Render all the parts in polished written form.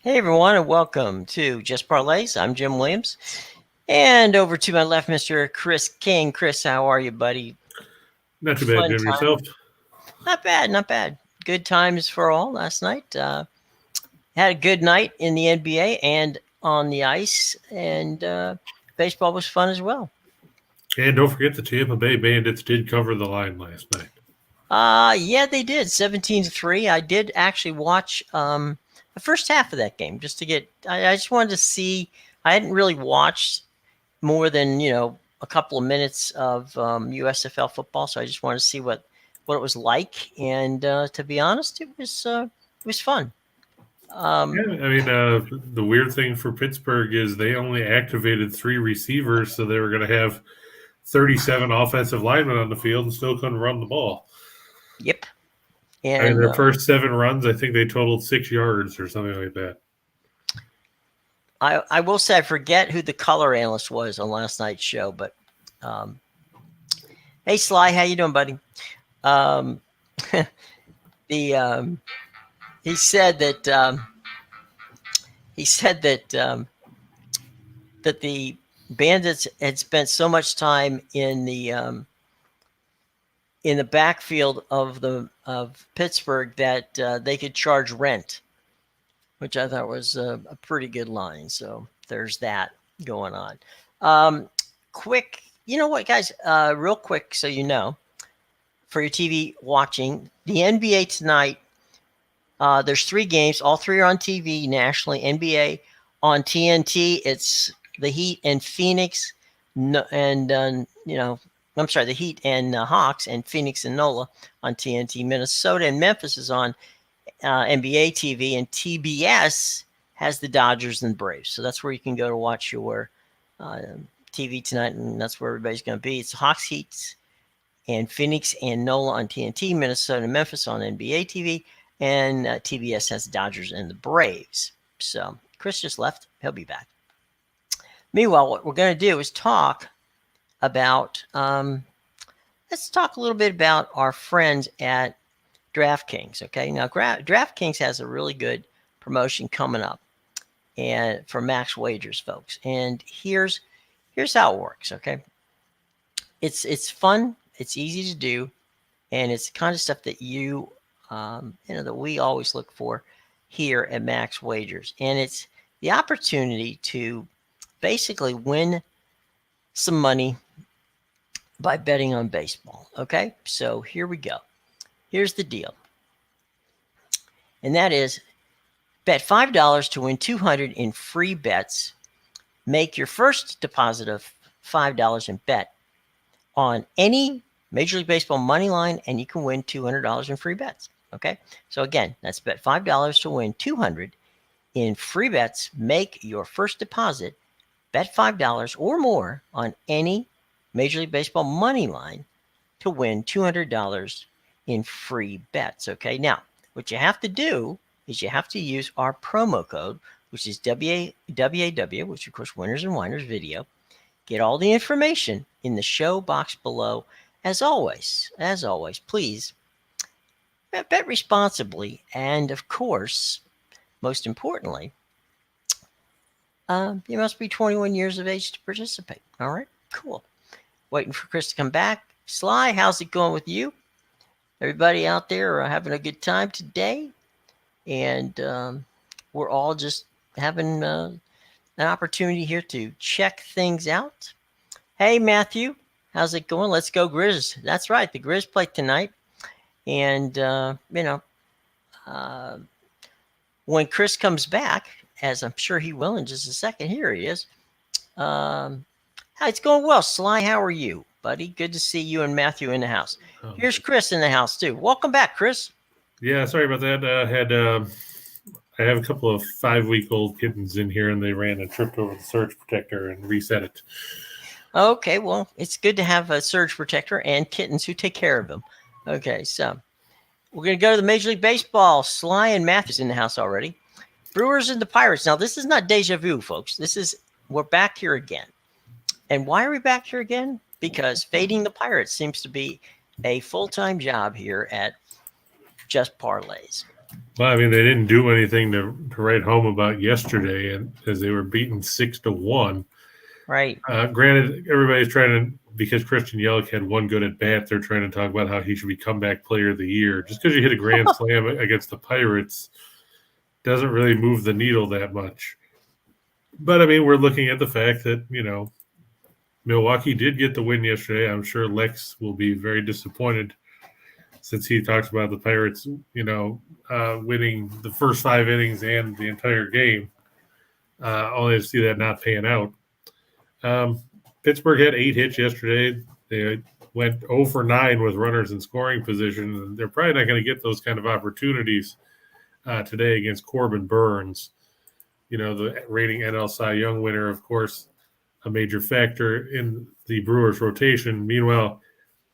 Hey everyone, and welcome to Just Parlays. I'm Jim Williams, and over to my left, Mr. Chris King. Chris, how are you, buddy? Not too bad, Fun Jim. time. Yourself? Not bad, not bad. Good times for all last night. Had a good night in the NBA and on the ice, and baseball was fun as well. And don't forget the Tampa Bay Bandits did cover the line last night. Yeah, they did 17-3. I did actually watch the first half of that game just to get. I just wanted to see. I hadn't really watched more than a couple of minutes of USFL football, so I just wanted to see what it was like. And to be honest, it was fun. The weird thing for Pittsburgh is they only activated 3 receivers, so they were going to have 37 offensive linemen on the field and still couldn't run the ball. Yep. And their first 7 runs, I think they totaled 6 yards or something like that. I will say I forget who the color analyst was on last night's show, but hey Sly, how you doing, buddy? He said that that the Bandits had spent so much time in the backfield of Pittsburgh that they could charge rent, which I thought was a pretty good line. So there's that going on. Quick, you know what, guys? Real quick, so you know, for your TV watching, the NBA tonight, there's 3 games. All 3 are on TV nationally. NBA on TNT, it's the Heat and Phoenix, and I'm sorry, the Heat and Hawks, and Phoenix and NOLA on TNT. Minnesota and Memphis is on NBA TV, and TBS has the Dodgers and Braves. So that's where you can go to watch your TV tonight, and that's where everybody's going to be. It's Hawks, Heat, and Phoenix and NOLA on TNT, Minnesota and Memphis on NBA TV, and TBS has the Dodgers and the Braves. So Chris just left. He'll be back. Meanwhile, what we're going to do is talk about let's talk a little bit about our friends at DraftKings. Okay, now DraftKings has a really good promotion coming up, and for max wagers, folks. And here's how it works. Okay, it's fun, it's easy to do, and it's the kind of stuff that that we always look for here at Max Wagers, and it's the opportunity to basically win some money by betting on baseball. Okay, so here we go. Here's the deal, and that is bet $5 to win $200 in free bets. Make your first deposit of $5 and bet on any Major League Baseball money line, and you can win $200 in free bets. Okay, so again, that's bet $5 to win $200 in free bets. Make your first deposit, bet $5 or more on any Major League Baseball money line to win $200 in free bets. Okay, now what you have to do is you have to use our promo code, which is WAW, which of course Winners and Winers video. Get all the information in the show box below. As always, please bet responsibly, and of course, most importantly, you must be 21 years of age to participate. All right, cool. Waiting for Chris to come back. Sly, how's it going with you? Everybody out there are having a good time today, and we're all just having an opportunity here to check things out. Hey, Matthew, how's it going? Let's go Grizz. That's right, the Grizz play tonight. And, when Chris comes back, as I'm sure he will in just a second, here he is. It's going well. Sly, how are you, buddy? Good to see you and Matthew in the house. Here's Chris in the house, too. Welcome back, Chris. Yeah, sorry about that. I have a couple of 5-week-old kittens in here, and they ran and tripped over the surge protector and reset it. Okay, well, it's good to have a surge protector and kittens who take care of them. Okay, so we're going to go to the Major League Baseball. Sly and Matthew's in the house already. Brewers and the Pirates. Now, this is not deja vu, folks. We're back here again. And why are we back here again? Because fading the Pirates seems to be a full-time job here at Just Parlays. Well, I mean, they didn't do anything to write home about yesterday, and as they were beaten 6-1. Right. Granted, everybody's trying to, because Christian Yelich had one good at bat, they're trying to talk about how he should be comeback player of the year. Just because you hit a grand slam against the Pirates doesn't really move the needle that much. But I mean, we're looking at the fact that, Milwaukee did get the win yesterday. I'm sure Lex will be very disappointed since he talks about the Pirates, winning the first 5 innings and the entire game, only to see that not paying out. Pittsburgh had 8 hits yesterday. They went 0 for 9 with runners in scoring position. And they're probably not going to get those kind of opportunities today against Corbin Burns. The reigning NL Cy Young winner, of course, a major factor in the Brewers rotation. Meanwhile,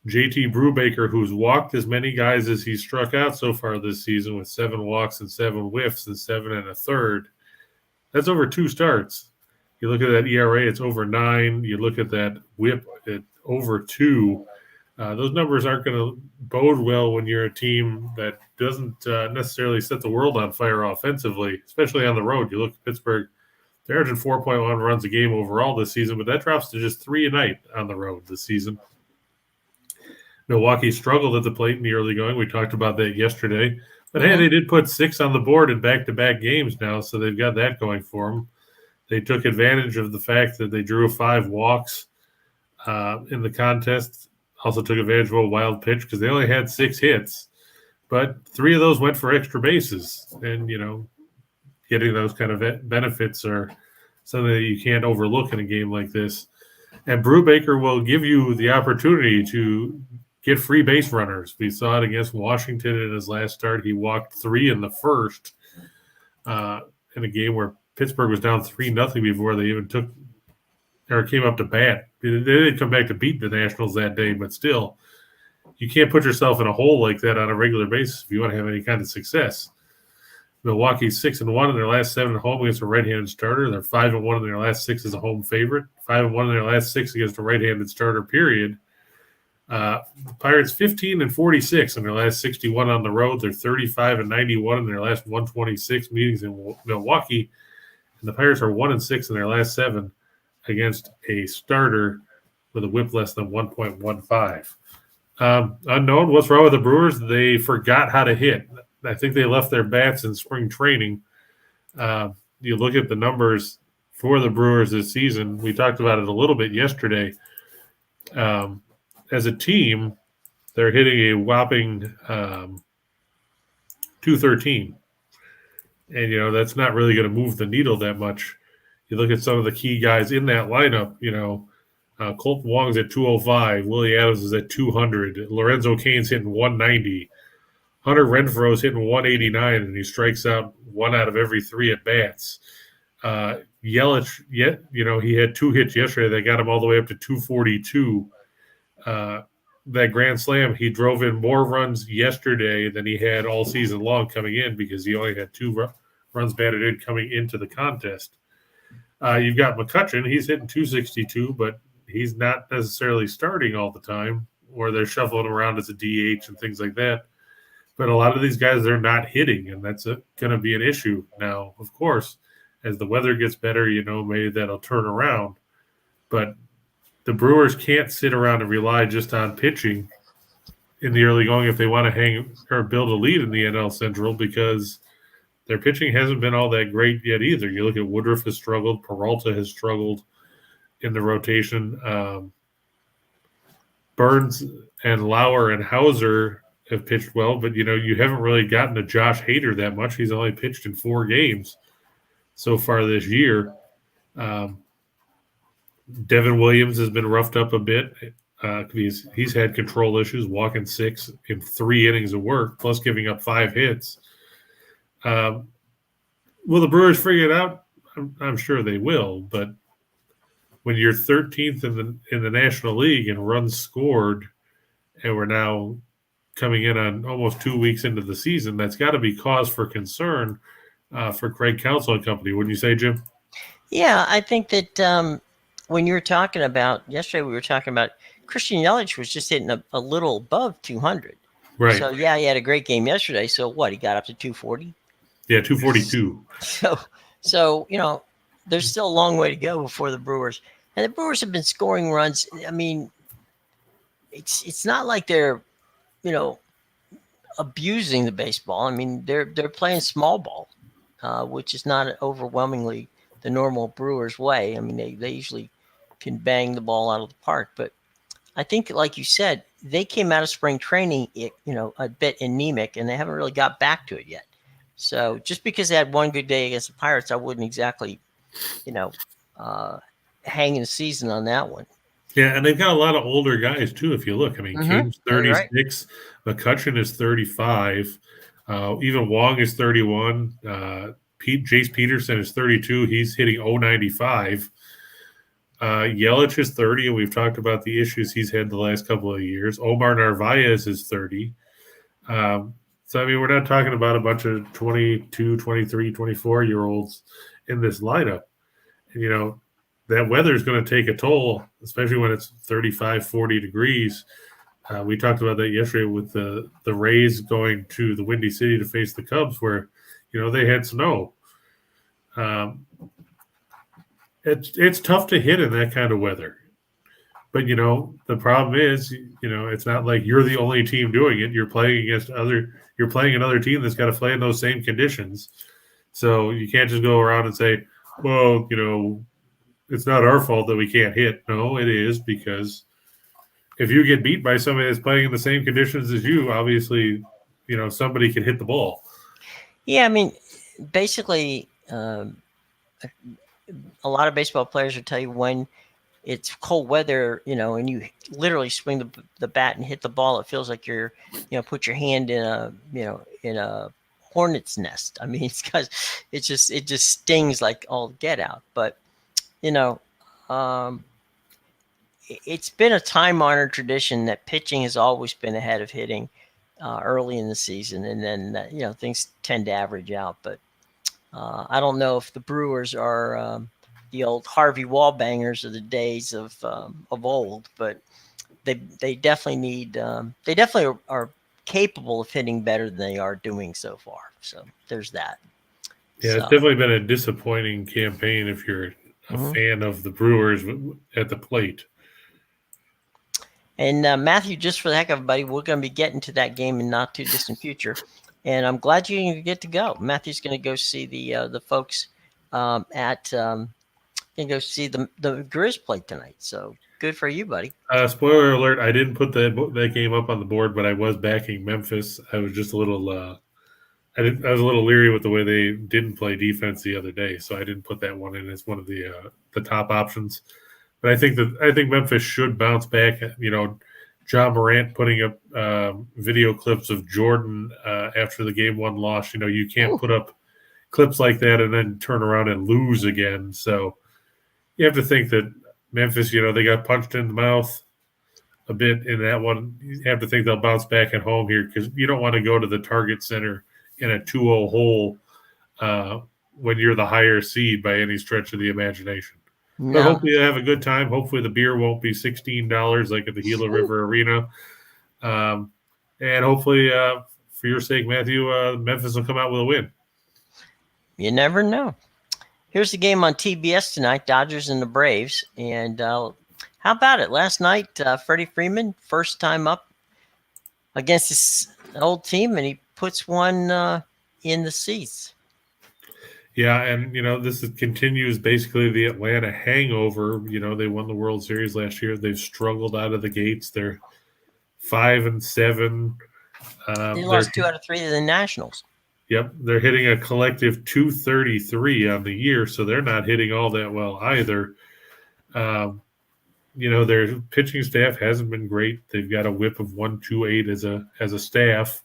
JT Brubaker, who's walked as many guys as he's struck out so far this season with 7 walks and 7 whiffs and 7 1/3. That's over 2 starts. You look at that ERA, it's over 9. You look at that whip at over 2. Those numbers aren't going to bode well when you're a team that doesn't necessarily set the world on fire offensively, especially on the road. You look at Pittsburgh, they're averaging 4.1 runs a game overall this season, but that drops to just 3 a night on the road this season. Milwaukee struggled at the plate in the early going. We talked about that yesterday. But, hey, they did put 6 on the board in back-to-back games now, so they've got that going for them. They took advantage of the fact that they drew 5 walks in the contest. Also took advantage of a wild pitch because they only had 6 hits. But 3 of those went for extra bases. And, getting those kind of benefits are something that you can't overlook in a game like this. And Brubaker will give you the opportunity to get free base runners. We saw it against Washington in his last start. He walked 3 in the first in a game where Pittsburgh was down 3-0 before they even came up to bat. They didn't come back to beat the Nationals that day, but still, you can't put yourself in a hole like that on a regular basis if you want to have any kind of success. Milwaukee's 6-1 in their last 7 at home against a right-handed starter. They're 5-1 in their last 6 as a home favorite. 5-1 in their last 6 against a right-handed starter. Period. The Pirates 15-46 in their last 61 on the road. They're 35-91 in their last 126 meetings in Milwaukee, and the Pirates are 1-6 in their last 7 against a starter with a WHIP less than 1.15. Unknown. What's wrong with the Brewers? They forgot how to hit. I think they left their bats in spring training. You look at the numbers for the Brewers this season. We talked about it a little bit yesterday. As a team, they're hitting a whopping 213. And, that's not really going to move the needle that much. You look at some of the key guys in that lineup, Colton Wong's at 205. Willie Adams is at 200. Lorenzo Cain's hitting 190. Hunter Renfroe's hitting 189, and he strikes out 1 out of every 3 at-bats. Yelich, he had 2 hits yesterday that got him all the way up to 242. That grand slam, he drove in more runs yesterday than he had all season long coming in because he only had 2 runs batted in coming into the contest. You've got McCutchen. He's hitting 262, but he's not necessarily starting all the time, or they're shuffling him around as a DH and things like that. But a lot of these guys, they're not hitting, and that's going to be an issue. Now, of course, as the weather gets better, maybe that'll turn around. But the Brewers can't sit around and rely just on pitching in the early going if they want to hang or build a lead in the NL Central, because their pitching hasn't been all that great yet either. You look at Woodruff has struggled. Peralta has struggled in the rotation. Burns and Lauer and Hauser have pitched well, but, you haven't really gotten to Josh Hader that much. He's only pitched in 4 games so far this year. Devin Williams has been roughed up a bit. He's had control issues, walking 6 in 3 innings of work, plus giving up 5 hits. Will the Brewers figure it out? I'm sure they will, but when you're 13th in the National League in runs scored, and we're now coming in on almost 2 weeks into the season, that's got to be cause for concern for Craig Counsell and company. Wouldn't you say, Jim? Yeah, I think that when you were talking about yesterday, we were talking about Christian Yelich was just hitting a little above 200. Right. So yeah, he had a great game yesterday. So what? He got up to 240. Yeah, 242. So there's still a long way to go before the Brewers. And the Brewers have been scoring runs. I mean, it's not like they're you know abusing the baseball. I mean, they're playing small ball, which is not overwhelmingly the normal Brewers way. I mean, they usually can bang the ball out of the park, but I think, like you said, they came out of spring training, a bit anemic, and they haven't really got back to it yet. So just because they had one good day against the Pirates, I wouldn't exactly, hang the season on that one. Yeah, and they've got a lot of older guys too. If you look, I mean, King's Yeah, you're right. 36, McCutcheon is 35, even Wong is 31. Jace Peterson is 32. He's hitting 095. Yelich is 30, and we've talked about the issues he's had the last couple of years. Omar Narvaez is 30. So, I mean, we're not talking about a bunch of 22, 23, 24-year-olds in this lineup. And, that weather is going to take a toll, especially when it's 35, 40 degrees. We talked about that yesterday with the Rays going to the Windy City to face the Cubs where, they had snow. It's tough to hit in that kind of weather. But, the problem is, it's not like you're the only team doing it. You're playing another team that's got to play in those same conditions. So you can't just go around and say, well, it's not our fault that we can't hit. No, it is, because if you get beat by somebody that's playing in the same conditions as you, obviously, somebody can hit the ball. Yeah, I mean, basically, a lot of baseball players will tell you when it's cold weather, and you literally swing the bat and hit the ball, it feels like you're, put your hand in a hornet's nest. I mean, it's because it just stings like all get out. But it's been a time-honored tradition that pitching has always been ahead of hitting early in the season, and then things tend to average out. But I don't know if the Brewers are the old Harvey Wallbangers of the days of old, but they definitely are capable of hitting better than they are doing so far. So there's that. Yeah, it's definitely been a disappointing campaign if you're a fan of the Brewers at the plate. And Matthew, just for the heck of it, buddy, we're going to be getting to that game in not too distant future, and I'm glad you get to go. Matthew's going to go see the folks at and go see the Grizz play tonight. So good for you, buddy. Spoiler alert: I didn't put that game up on the board, but I was backing Memphis. I was just a little. I was a little leery with the way they didn't play defense the other day, so I didn't put that one in as one of the top options. But I think Memphis should bounce back. John Morant putting up video clips of Jordan after the game one loss. You can't put up clips like that and then turn around and lose again. So you have to think that Memphis, they got punched in the mouth a bit in that one. You have to think they'll bounce back at home here, because you don't want to go to the Target Center in a 2-0 hole when you're the higher seed by any stretch of the imagination. No. But hopefully you have a good time. Hopefully the beer won't be $16 like at the Gila River Arena. And hopefully, for your sake, Matthew, Memphis will come out with a win. You never know. Here's the game on TBS tonight, Dodgers and the Braves. And how about it? Last night, Freddie Freeman, first time up against his old team, and he puts one in the seats. Yeah, and, this continues basically the Atlanta hangover. They won the World Series last year. They've struggled out of the gates. They're 5-7. They lost 2 out of 3 to the Nationals. Yep, they're hitting a collective 233 on the year, so they're not hitting all that well either. Their pitching staff hasn't been great. They've got a whip of 1.28 as a staff.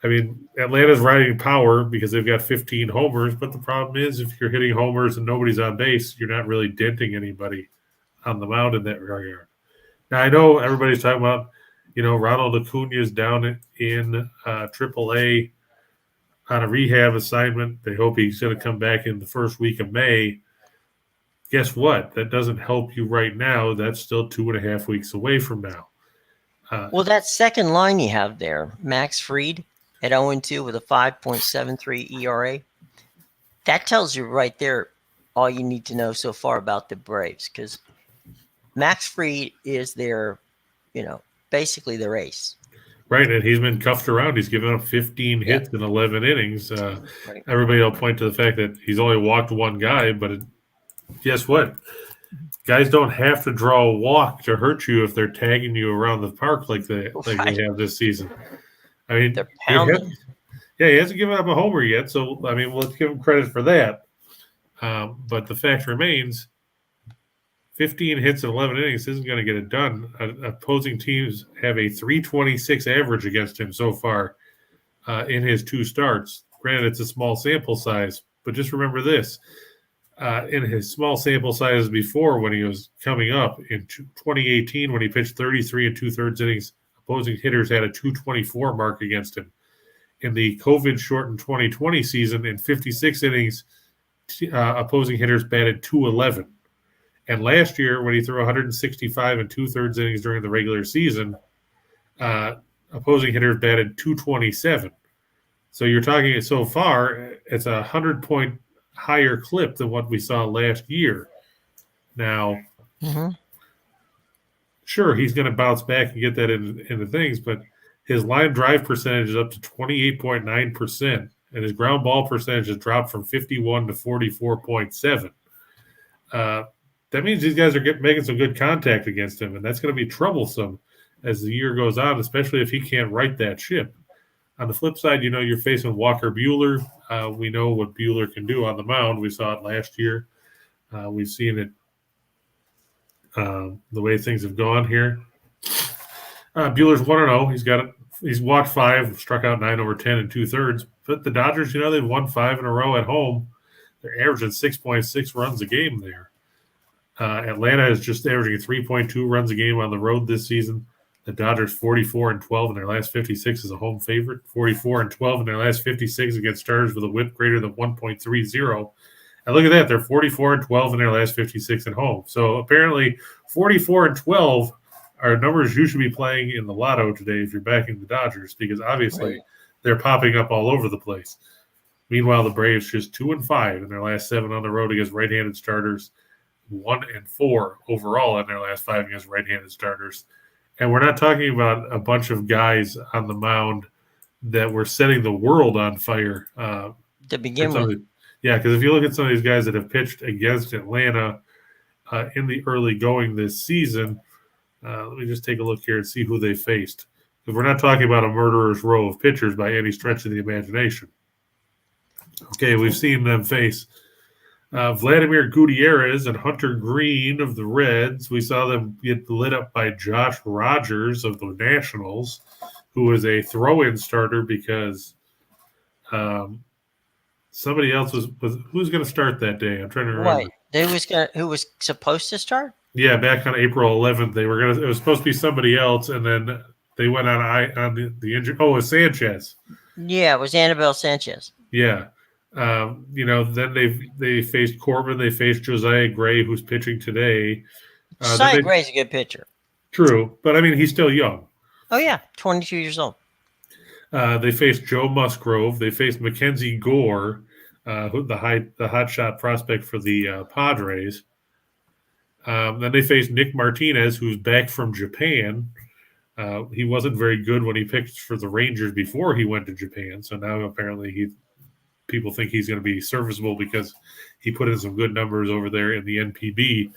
I mean, Atlanta's riding power because they've got 15 homers, but the problem is if you're hitting homers and nobody's on base, you're not really denting anybody on the mound in that regard. Now, I know everybody's talking about, Ronald Acuna is down in AAA on a rehab assignment. They hope he's going to come back in the first week of May. Guess what? That doesn't help you right now. That's still 2.5 weeks away from now. Well, that second line you have there, Max Fried at 0-2 with a 5.73 ERA, that tells you right there all you need to know so far about the Braves, because Max Fried is their, basically their ace. Right, and he's been cuffed around. He's given up 15 hits in 11 innings. Right. Everybody will point to the fact that he's only walked one guy, but guess what? Guys don't have to draw a walk to hurt you if they're tagging you around the park like they have this season. I mean, they're pounding. He hasn't given up a homer yet, so I mean, let's give him credit for that. But the fact remains, 15 hits in 11 innings isn't going to get it done. Opposing teams have a 326 average against him so far in his 2 starts. Granted, it's a small sample size, but just remember this. In his small sample size before, when he was coming up in 2018, when he pitched 33 and 2/3 innings, opposing hitters had a 224 mark against him. In the COVID-shortened 2020 season, in 56 innings, opposing hitters batted 211. And last year, when he threw 165 and 2/3 innings during the regular season, opposing hitters batted 227. So you're talking so far, it's a 100-point higher clip than what we saw last year. Now, sure, he's going to bounce back and get that into things, but his line drive percentage is up to 28.9%, and his ground ball percentage has dropped from 51 to 44.7. That means these guys are making some good contact against him, and that's going to be troublesome as the year goes on, especially if he can't right that ship. On the flip side, you're facing Walker Buehler. We know what Buehler can do on the mound. We saw it last year. We've seen it the way things have gone here. Buehler's 1-0. He's walked 5, struck out 9 over 10 and 2/3. But the Dodgers, they've won 5 in a row at home. They're averaging 6.6 runs a game there. Atlanta is just averaging 3.2 runs a game on the road this season. The Dodgers 44-12 in their last 56 as a home favorite. 44-12 in their last 56 against starters with a WHIP greater than 1.30. And look at that, they're 44-12 in their last 56 at home. So apparently 44-12 are numbers you should be playing in the lotto today if you're backing the Dodgers, because obviously they're popping up all over the place. Meanwhile, the Braves just 2-5 in their last 7 on the road against right-handed starters, 1-4 overall in their last 5 against right-handed starters. And we're not talking about a bunch of guys on the mound that were setting the world on fire. To begin with. Yeah, because if you look at some of these guys that have pitched against Atlanta in the early going this season, let me just take a look here and see who they faced. Because we're not talking about a murderer's row of pitchers by any stretch of the imagination. Okay, we've seen them face Vladimir Gutierrez and Hunter Green of the Reds. We saw them get lit up by Josh Rogers of the Nationals, who was a throw-in starter because somebody else was who's going to start that day? I'm trying to remember. Right. Who was supposed to start? Yeah, back on April 11th, it was supposed to be somebody else, and then they went on the injury. Oh, it was Sanchez. Yeah, it was Anibal Sanchez. Yeah. Then they faced Corbin. They faced Josiah Gray, who's pitching today. Josiah Gray's a good pitcher. True, but I mean, he's still young. Oh, yeah, 22 years old. They faced Joe Musgrove. They faced Mackenzie Gore, the hotshot prospect for the Padres. Then they faced Nick Martinez, who's back from Japan. He wasn't very good when he pitched for the Rangers before he went to Japan, so now apparently people think he's going to be serviceable because he put in some good numbers over there in the NPB.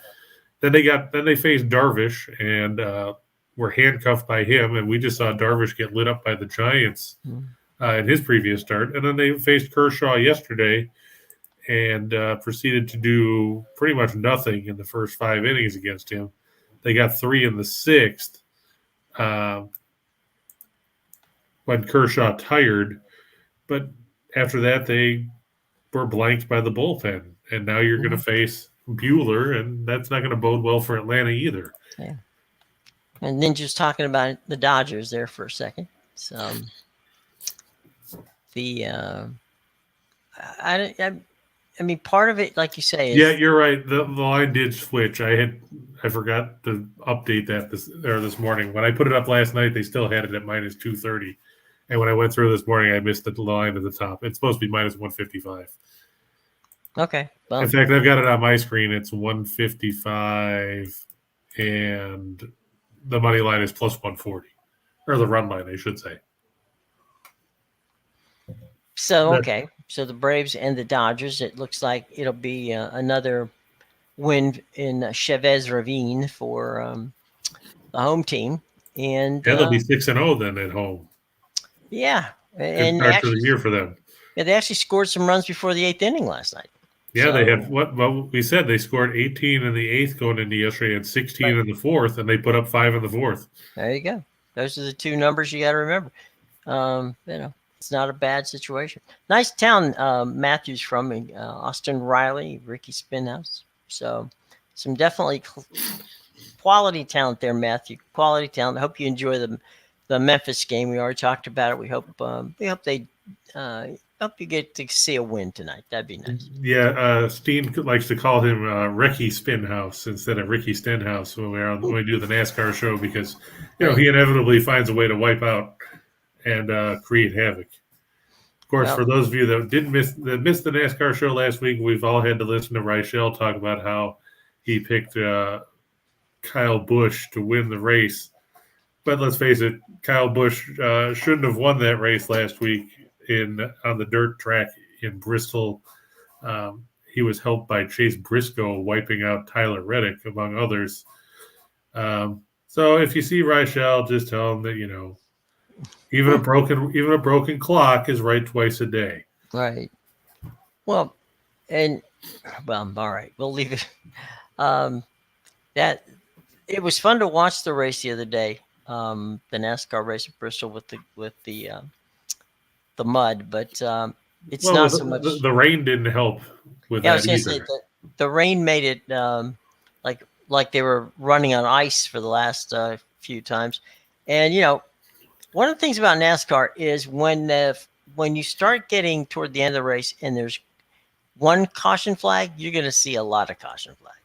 Then they faced Darvish and were handcuffed by him, and we just saw Darvish get lit up by the Giants in his previous start. And then they faced Kershaw yesterday and proceeded to do pretty much nothing in the first 5 innings against him. They got 3 in the 6th when Kershaw tired, but after that, they were blanked by the bullpen. And now you're going to face Buehler, and that's not going to bode well for Atlanta either. Yeah. And then just talking about the Dodgers there for a second. So I mean, part of it, like you say, is, yeah, you're right. The line did switch. I I forgot to update that this morning. When I put it up last night, they still had it at minus 230. And when I went through this morning, I missed the line at the top. It's supposed to be minus 155. Okay. Well, in fact, I've got it on my screen. It's 155, and the money line is plus 140. Or the run line, I should say. so, okay. So the Braves and the Dodgers, it looks like it'll be another win in Chavez Ravine for the home team. And Yeah, they'll be 6-0 then at home. yeah. Good And start to the year for them. Yeah, they actually scored some runs before the 8th inning last night. Yeah, they had well, we said they scored 18 in the 8th going into yesterday and 16 in the 4th, and they put up 5 in the 4th. There you go. Those are the two numbers you got to remember. It's not a bad situation. Nice town Matthew's from, Austin Riley, Ricky Spinhouse. So some definitely quality talent there, Matthew. Quality talent. I hope you enjoy the Memphis game. We already talked about it. We hope they hope you get to see a win tonight. That'd be nice. Yeah, Steen likes to call him Ricky Spinhouse instead of Ricky Stenhouse when we do the NASCAR show because he inevitably finds a way to wipe out and create havoc. Of course, for those of you that missed the NASCAR show last week, we've all had to listen to Reichel talk about how he picked Kyle Busch to win the race. But let's face it, Kyle Busch shouldn't have won that race last week on the dirt track in Bristol. He was helped by Chase Briscoe wiping out Tyler Reddick, among others. So if you see Reichel, just tell him that even a broken clock is right twice a day. Right. Well, all right. We'll leave it. That it was fun to watch the race the other day. The NASCAR race at Bristol with the mud, but it's not so much. The rain didn't help with that either. Say the rain made it like they were running on ice for the last few times. And one of the things about NASCAR is when you start getting toward the end of the race and there's one caution flag, you're going to see a lot of caution flags.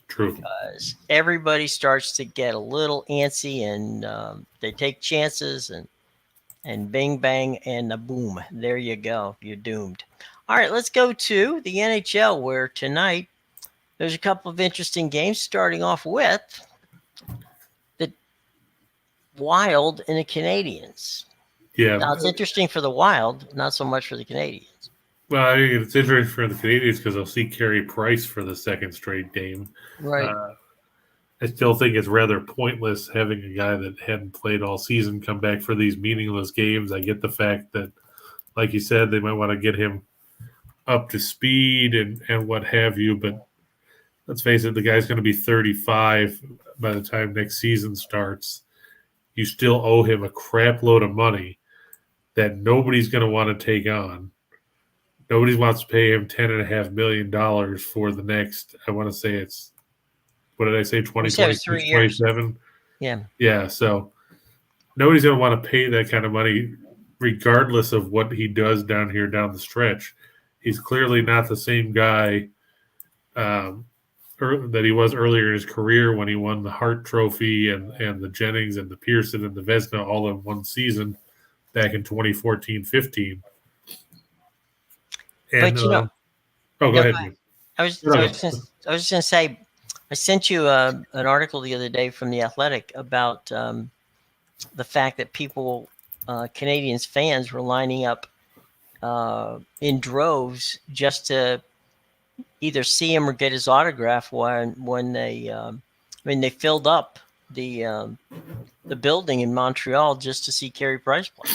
True. Because everybody starts to get a little antsy and they take chances and bing, bang, and boom, there you go. You're doomed. All right, let's go to the NHL where tonight there's a couple of interesting games starting off with the Wild and the Canadiens. Yeah. Now, it's interesting for the Wild, not so much for the Canadiens. Well, I think it's interesting for the Canadiens because they'll see Carey Price for the second straight game. Right. I still think it's rather pointless having a guy that hadn't played all season come back for these meaningless games. I get the fact that, like you said, they might want to get him up to speed and what have you, but let's face it, the guy's going to be 35 by the time next season starts. You still owe him a crap load of money that nobody's going to want to take on. Nobody wants to pay him $10.5 million for the next, I want to say it's, what did I say, 2026, 27? Yeah. Yeah, so nobody's going to want to pay that kind of money regardless of what he does down here down the stretch. He's clearly not the same guy that he was earlier in his career when he won the Hart Trophy and the Jennings and the Pearson and the Vezina all in one season back in 2014-15. And, but go ahead. I was just going to say, I sent you an article the other day from The Athletic about the fact that Canadiens fans were lining up in droves just to either see him or get his autograph when they filled up the building in Montreal just to see Carey Price play.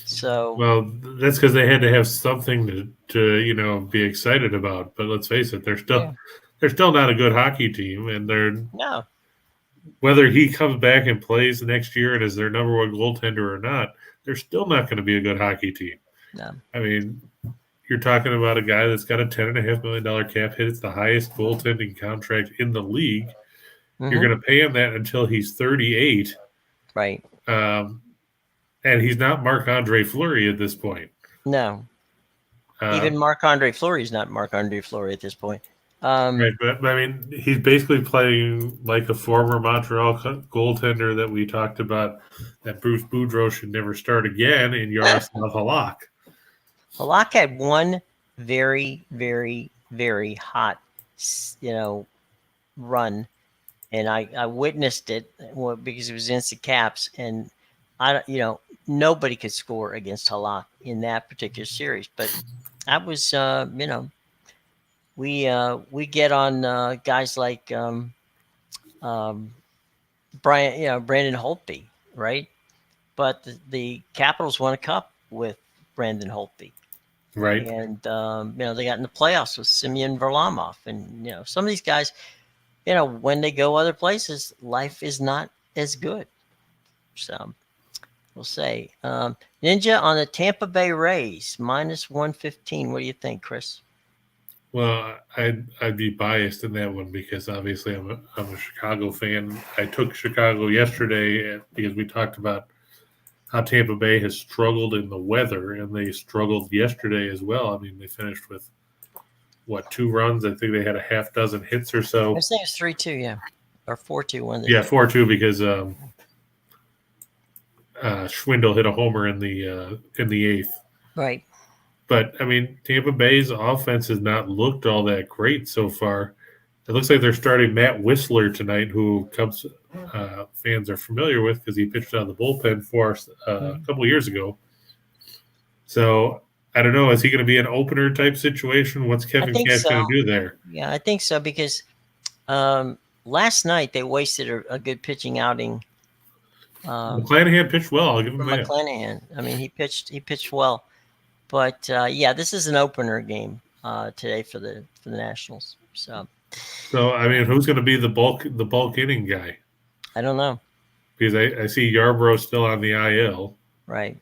So well, that's because they had to have something to be excited about. But let's face it, they're still not a good hockey team, and whether he comes back and plays next year and is their number one goaltender or not, they're still not going to be a good hockey team. No. I mean, you're talking about a guy that's got a $10.5 million cap hit. It's the highest goaltending contract in the league. Mm-hmm. You're going to pay him that until he's 38. Right. And he's not Marc-Andre Fleury at this point. No. Even Marc-Andre Fleury is not Marc-Andre Fleury at this point. Right, but I mean, he's basically playing like a former Montreal goaltender that we talked about, that Bruce Boudreau should never start again, in Yaroslav Halak. Halak had one very, very, very hot, run, and I witnessed it because it was instant caps, and nobody could score against Halak in that particular series. But that was, we get on guys like Brandon Holtby, right? But the Capitals won a cup with Brandon Holtby. Right. And, they got in the playoffs with Semyon Varlamov. And, some of these guys, when they go other places, life is not as good. So we'll say. Ninja on the Tampa Bay Rays, -115. What do you think, Chris? Well, I'd be biased in that one because obviously I'm a Chicago fan. I took Chicago yesterday because we talked about how Tampa Bay has struggled in the weather, and they struggled yesterday as well. I mean, they finished with, 2 runs? I think they had a half dozen hits or so. I think it's 3-2, yeah, or 4-2. Yeah, 4-2 because Schwindel hit a homer in the 8th. Right. But I mean, Tampa Bay's offense has not looked all that great so far. It looks like they're starting Matt Whistler tonight, who Cubs fans are familiar with because he pitched out of the bullpen for us a couple years ago. So I don't know. Is he going to be an opener type situation? What's Kevin Cash going to do there? Yeah, I think so because last night they wasted a good pitching outing. McClanahan pitched well. I'll give him that. McClanahan. I mean, he pitched well. But this is an opener game today for the Nationals. So I mean, who's going to be the bulk inning guy? I don't know, because I see Yarbrough still on the IL. Right.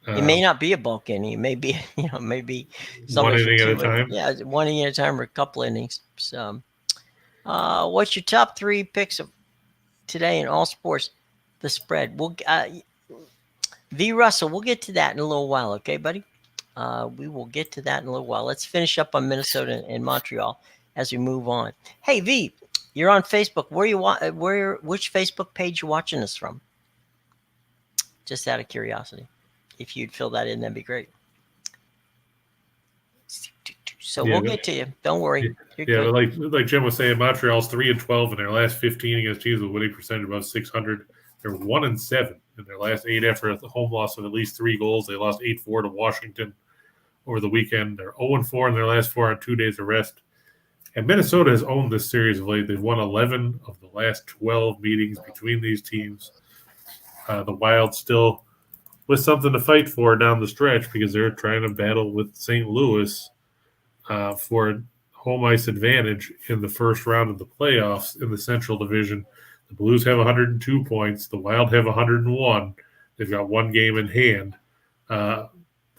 It may not be a bulk inning. It may be maybe one inning at a time. Yeah, 1 inning at a time or a couple innings. So, what's your top 3 picks of today in all sports? The spread. V. Russell. We'll get to that in a little while. Okay, buddy. We will get to that in a little while. Let's finish up on Minnesota and Montreal as we move on. Hey, V, you're on Facebook. Which Facebook page you watching us from? Just out of curiosity. If you'd fill that in, that'd be great. So we'll get to you. Don't worry. But like Jim was saying, Montreal's 3-12 in their last 15 against teams with winning percentage above 600. They're 1-7 in their last 8 after a home loss of at least 3 goals. They lost 8-4 to Washington over the weekend. They're 0-4 in their last 4 on 2 days of rest. And Minnesota has owned this series of late. They've won 11 of the last 12 meetings between these teams. The Wild still with something to fight for down the stretch because they're trying to battle with St. Louis for home ice advantage in the first round of the playoffs in the Central Division. The Blues have 102 points. The Wild have 101. They've got 1 game in hand.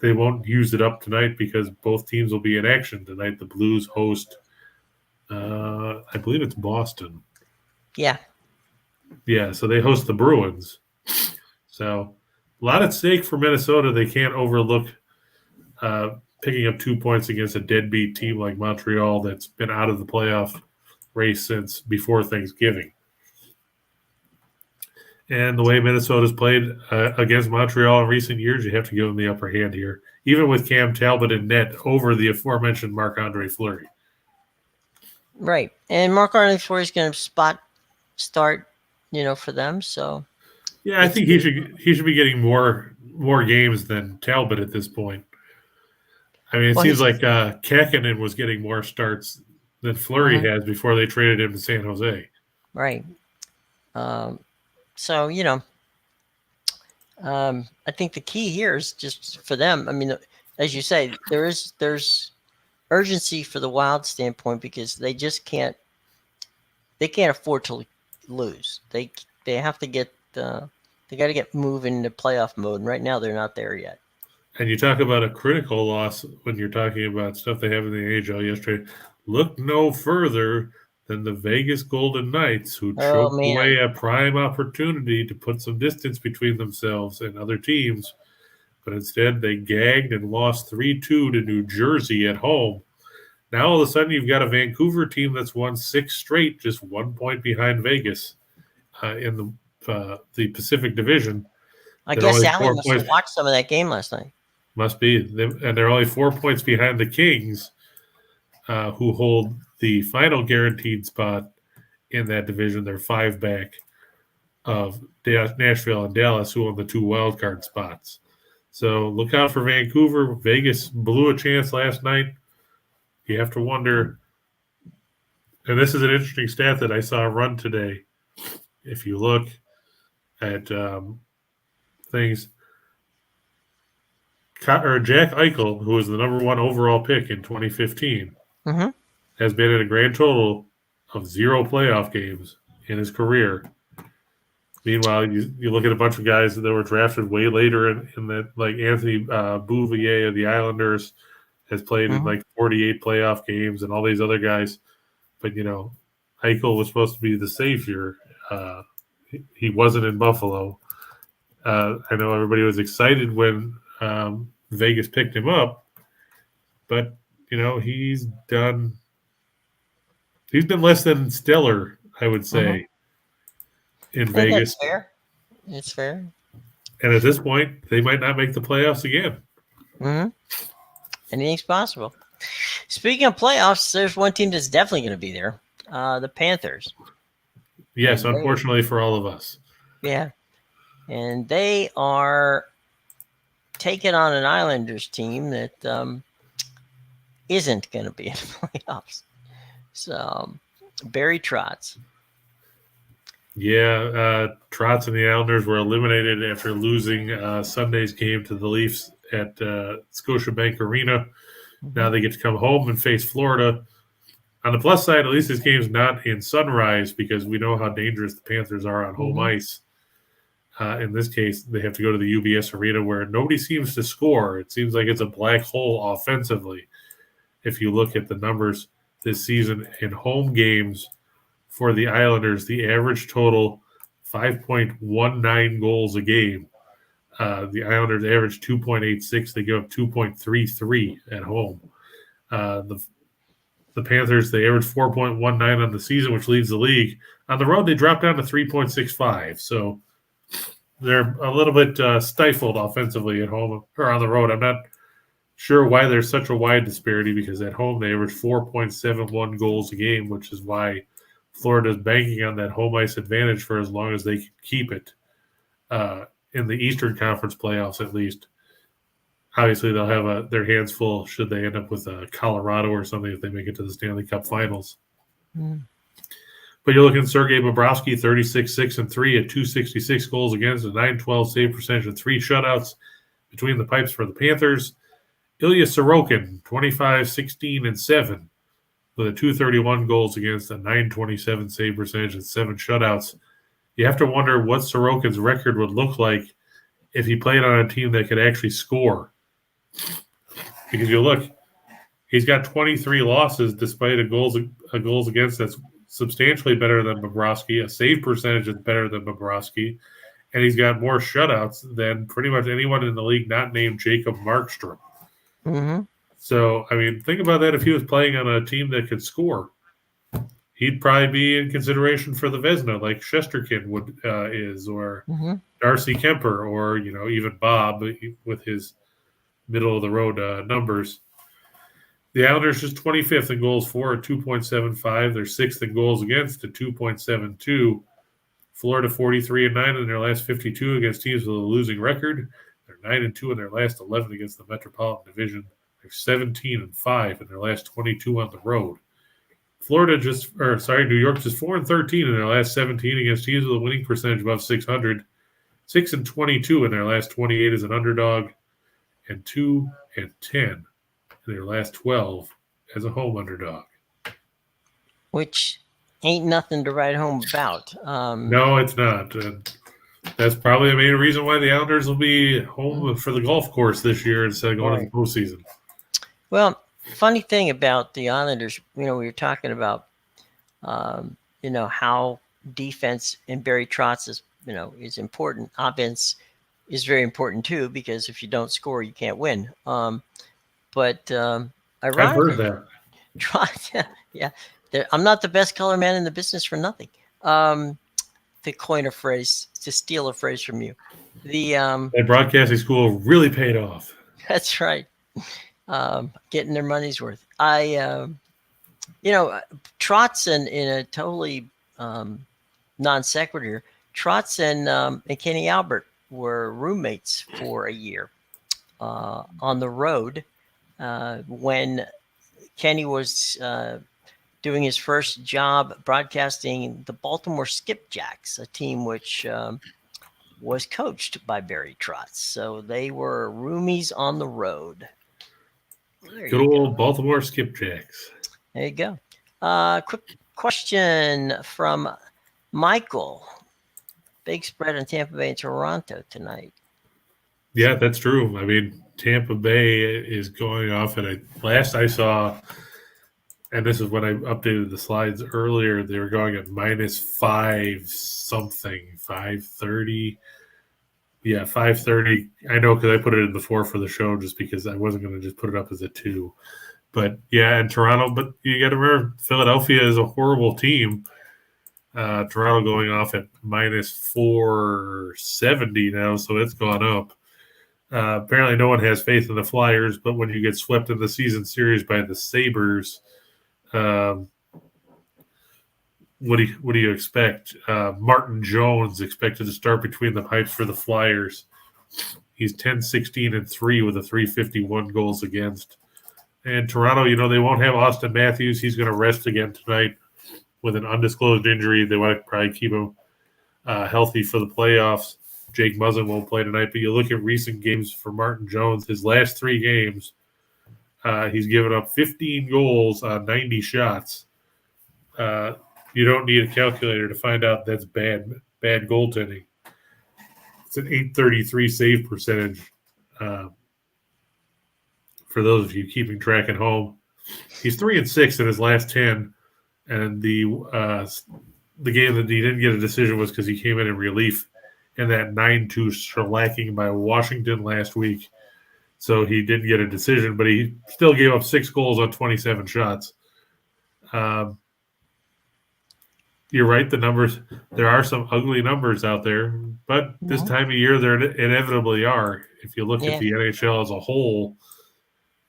They won't use it up tonight because both teams will be in action tonight. The Blues host, I believe it's Boston. Yeah. Yeah, so they host the Bruins. So a lot at stake for Minnesota. They can't overlook picking up 2 points against a deadbeat team like Montreal that's been out of the playoff race since before Thanksgiving. And the way Minnesota's played against Montreal in recent years, you have to give them the upper hand here, even with Cam Talbot in net over the aforementioned Marc-Andre Fleury. Right. And Marc-Andre Fleury is going to start, for them. So, yeah, I think he should be getting more games than Talbot at this point. I mean, it seems like Kakinen was getting more starts than Fleury has before they traded him to San Jose. Right. So, I think the key here is just for them. I mean, as you say, there's urgency for the Wild standpoint because they just can't afford to lose. They have to get they got to get moving into playoff mode. And right now, they're not there yet. And you talk about a critical loss when you're talking about stuff they have in the AHL yesterday. Look no further than the Vegas Golden Knights, who choked away a prime opportunity to put some distance between themselves and other teams. But instead, they gagged and lost 3-2 to New Jersey at home. Now all of a sudden you've got a Vancouver team that's won 6 straight, just 1 point behind Vegas in the Pacific Division. I They're guess only Allie 4 must have points. watched some of that game last night. Must be, and they're only 4 points behind the Kings, who hold the final guaranteed spot in that division. They're 5 back of Nashville and Dallas, who own the 2 wild card spots. So look out for Vancouver. Vegas blew a chance last night. You have to wonder, and this is an interesting stat that I saw run today. If you look at things, Jack Eichel, who was the number 1 overall pick in 2015, has been in a grand total of 0 playoff games in his career. Meanwhile, you look at a bunch of guys that were drafted way later in that, like Anthony Bouvier of the Islanders has played in like 48 playoff games, and all these other guys. But, Eichel was supposed to be the savior. He wasn't in Buffalo. I know everybody was excited when Vegas picked him up, but he's been less than stellar, I would say, in Vegas. That's fair. It's fair. And at this point, they might not make the playoffs again. Anything's possible. Speaking of playoffs, there's one team that's definitely going to be there: the Panthers. Yes, unfortunately for all of us. Yeah, and they are taking on an Islanders team that isn't going to be in the playoffs. So, Barry Trotz. Yeah, Trotz and the Islanders were eliminated after losing Sunday's game to the Leafs at Scotiabank Arena. Now they get to come home and face Florida. On the plus side, at least this game's not in Sunrise because we know how dangerous the Panthers are on home ice. In this case, they have to go to the UBS Arena where nobody seems to score. It seems like it's a black hole offensively. If you look at the numbers this season in home games for the Islanders, the average total 5.19 goals a game. The Islanders average 2.86. They give up 2.33 at home. The Panthers, they average 4.19 on the season, which leads the league. On the road, they drop down to 3.65. So they're a little bit stifled offensively at home or on the road. I'm not sure why there's such a wide disparity because at home they average 4.71 goals a game, which is why Florida's banking on that home ice advantage for as long as they can keep it in the Eastern Conference playoffs at least. Obviously, they'll have their hands full should they end up with Colorado or something if they make it to the Stanley Cup Finals. But you're looking at Sergei Bobrovsky, 36-6-3 at 266 goals against, a 912 save percentage, and 3 shutouts between the pipes for the Panthers. Ilya Sorokin, 25-16-7 with a 231 goals against, a 927 save percentage, and 7 shutouts. You have to wonder what Sorokin's record would look like if he played on a team that could actually score. Because you look, he's got 23 losses despite a goals against that's substantially better than Bobrovsky. A save percentage is better than Bobrovsky. And he's got more shutouts than pretty much anyone in the league not named Jacob Markstrom. So, I mean, think about that if he was playing on a team that could score. He'd probably be in consideration for the Vezina like Shesterkin is, or Darcy Kemper, or, even Bob with his middle-of-the-road numbers. The Islanders just 25th in goals for at 2.75. They're 6th in goals against at 2.72. Florida 43-9 in their last 52 against teams with a losing record. They're 9-2 in their last 11 against the Metropolitan Division. They're 17-5 in their last 22 on the road. New York just 4-13 in their last 17 against teams with a winning percentage above 600. 6-22 in their last 28 as an underdog, and 2-10 in their last 12 as a home underdog. Which ain't nothing to write home about. No, it's not. That's probably the main reason why the Islanders will be home for the golf course this year instead of going to the postseason. Well, funny thing about the Islanders, we were talking about, how defense and Barry Trotz is important. Offense is very important too, because if you don't score, you can't win. But I've heard that. Trot, yeah. I'm not the best color man in the business for nothing. To coin a phrase, to steal a phrase from you. That broadcasting school really paid off. That's right. Getting their money's worth. Trotz in a totally non sequitur. Trotz and Kenny Albert were roommates for a year on the road when Kenny was doing his first job broadcasting the Baltimore Skipjacks, a team which was coached by Barry Trotz. So they were roomies on the road. Good old Baltimore Skipjacks. There you go. Quick question from Michael. Big spread on Tampa Bay and Toronto tonight. Yeah, that's true. I mean, Tampa Bay is going off at last I saw, and this is when I updated the slides earlier, they were going at -5 something, 530. Yeah, 530. I know because I put it in the 4 for the show just because I wasn't going to just put it up as a 2. But yeah, and Toronto, but you got to remember, Philadelphia is a horrible team. Toronto going off at -470 now, so it's gone up. Apparently, no one has faith in the Flyers, but when you get swept in the season series by the Sabres, what do you expect? Martin Jones expected to start between the pipes for the Flyers. He's 10-16-3 with a 351 goals against. And Toronto, they won't have Austin Matthews. He's going to rest again tonight with an undisclosed injury. They want to probably keep him healthy for the playoffs. Jake Muzzin won't play tonight, but you look at recent games for Martin Jones, his last 3 games, he's given up 15 goals on 90 shots. You don't need a calculator to find out that's bad goaltending. It's an .833 save percentage. For those of you keeping track at home, he's 3-6 in his last 10, and the game that he didn't get a decision was because he came in relief in that 9-2 shellacking by Washington last week. So he didn't get a decision, but he still gave up 6 goals on 27 shots. You're right, the numbers, there are some ugly numbers out there, but this time of year there inevitably are. If you look at the NHL as a whole,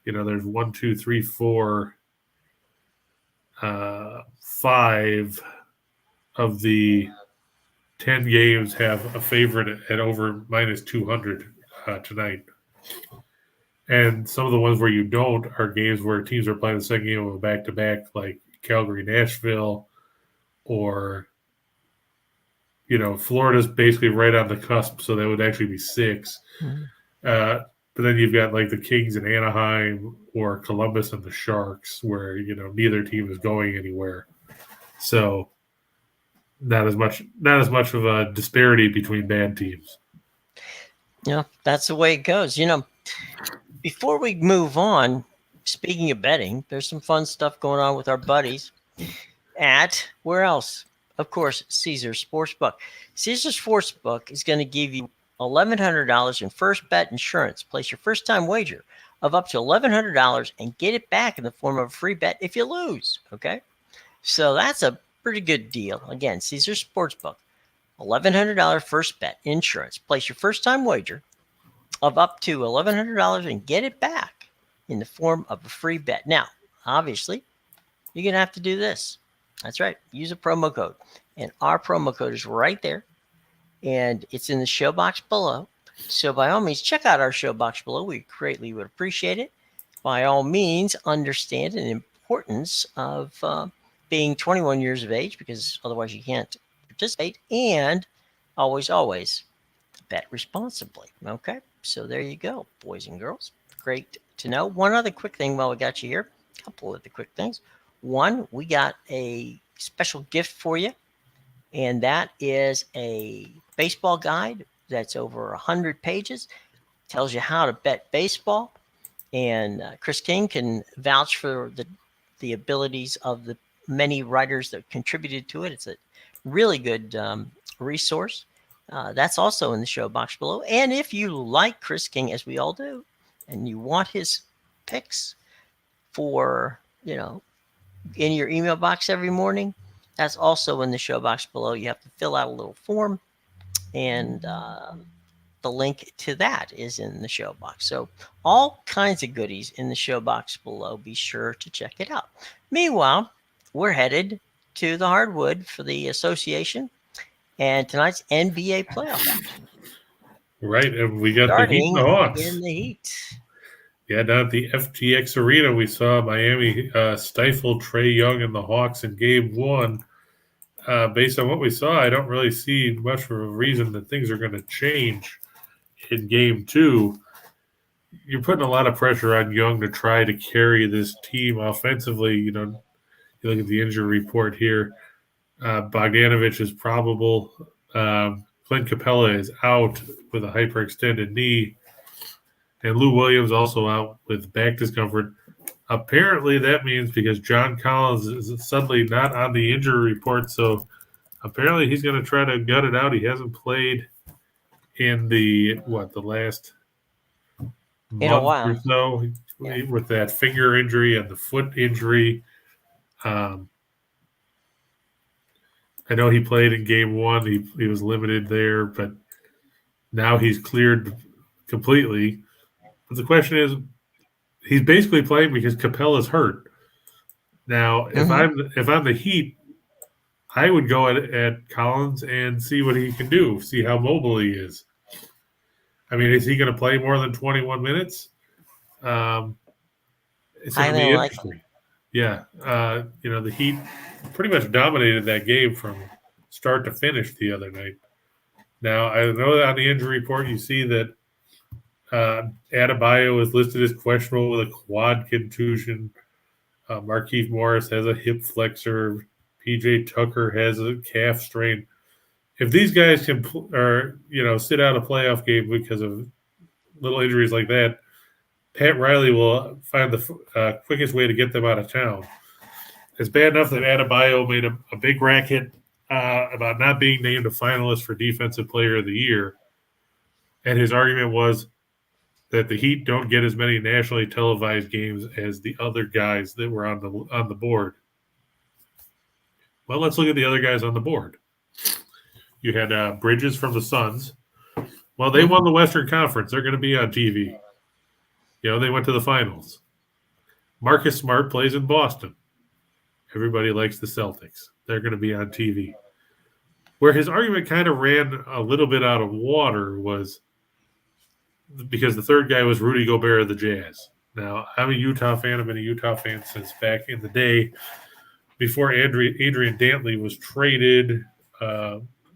there's 1, 2, 3, 4, 5 of the 10 games have a favorite at over -200 tonight. And some of the ones where you don't are games where teams are playing the second game of a back-to-back, like Calgary-Nashville, or, Florida's basically right on the cusp, so that would actually be 6. Mm-hmm. But then you've got like the Kings and Anaheim or Columbus and the Sharks where, neither team is going anywhere. So not as much of a disparity between bad teams. Yeah, that's the way it goes. Before we move on, speaking of betting, there's some fun stuff going on with our buddies at where else? Of course, Caesars Sportsbook. Caesars Sportsbook is going to give you $1,100 in first bet insurance. Place your first time wager of up to $1,100 and get it back in the form of a free bet if you lose. Okay, so that's a pretty good deal. Again, Caesars Sportsbook, $1,100 first bet insurance. Place your first time wager of up to $1,100 and get it back in the form of a free bet. Now, obviously, you're going to have to do this. That's right. Use a promo code. And our promo code is right there. And it's in the show box below. So by all means, check out our show box below. We greatly would appreciate it. By all means, understand the importance of being 21 years of age, because otherwise you can't participate. And always bet responsibly. Okay? So there you go, boys and girls. Great to know. One other quick thing while we got you here. A couple of the quick things. One, we got a special gift for you, and that is a baseball guide that's over 100 pages. Tells you how to bet baseball, and Chris King can vouch for the abilities of the many writers that contributed to it. It's a really good resource. That's also in the show box below. And if you like Chris King, as we all do, and you want his picks for in your email box every morning, that's also in the show box below. You have to fill out a little form, and the link to that is in the show box. So all kinds of goodies in the show box below. Be sure to check it out. Meanwhile, we're headed to the hardwood for the association and tonight's NBA playoff action. Right, and we got the Heat and Starting the Hawks. in the Heat. Yeah, down at the FTX Arena, we saw Miami stifle Trae Young and the Hawks in Game 1. Based on what we saw, I don't really see much of a reason that things are going to change in Game 2. You're putting a lot of pressure on Young to try to carry this team offensively. You look at the injury report here. Bogdanovich is probable. Clint Capella is out with a hyperextended knee. And Lou Williams also out with back discomfort. Apparently that means because John Collins is suddenly not on the injury report, so apparently he's going to try to gut it out. He hasn't played in the last month or so, with that finger injury and the foot injury. I know he played in Game 1. He was limited there, but now he's cleared completely. But the question is, he's basically playing because Capella's hurt. Now, if I'm the Heat, I would go at Collins and see what he can do, see how mobile he is. I mean, is he going to play more than 21 minutes? It's going to be interesting. Yeah, the Heat pretty much dominated that game from start to finish the other night. Now, I know that on the injury report you see that Adebayo is listed as questionable with a quad contusion. Markieff Morris has a hip flexor. PJ Tucker has a calf strain. If these guys can, sit out a playoff game because of little injuries like that, Pat Riley will find the quickest way to get them out of town. It's bad enough that Adebayo made a big racket about not being named a finalist for Defensive Player of the Year, and his argument was that the Heat don't get as many nationally televised games as the other guys that were on the board. Well, let's look at the other guys on the board. You had Bridges from the Suns. Well, they won the Western Conference. They're going to be on TV. They went to the finals. Marcus Smart plays in Boston. Everybody likes the Celtics. They're going to be on TV. Where his argument kind of ran a little bit out of water was because the third guy was Rudy Gobert of the Jazz. Now, I'm a Utah fan. I've been a Utah fan since back in the day before Adrian Dantley was traded,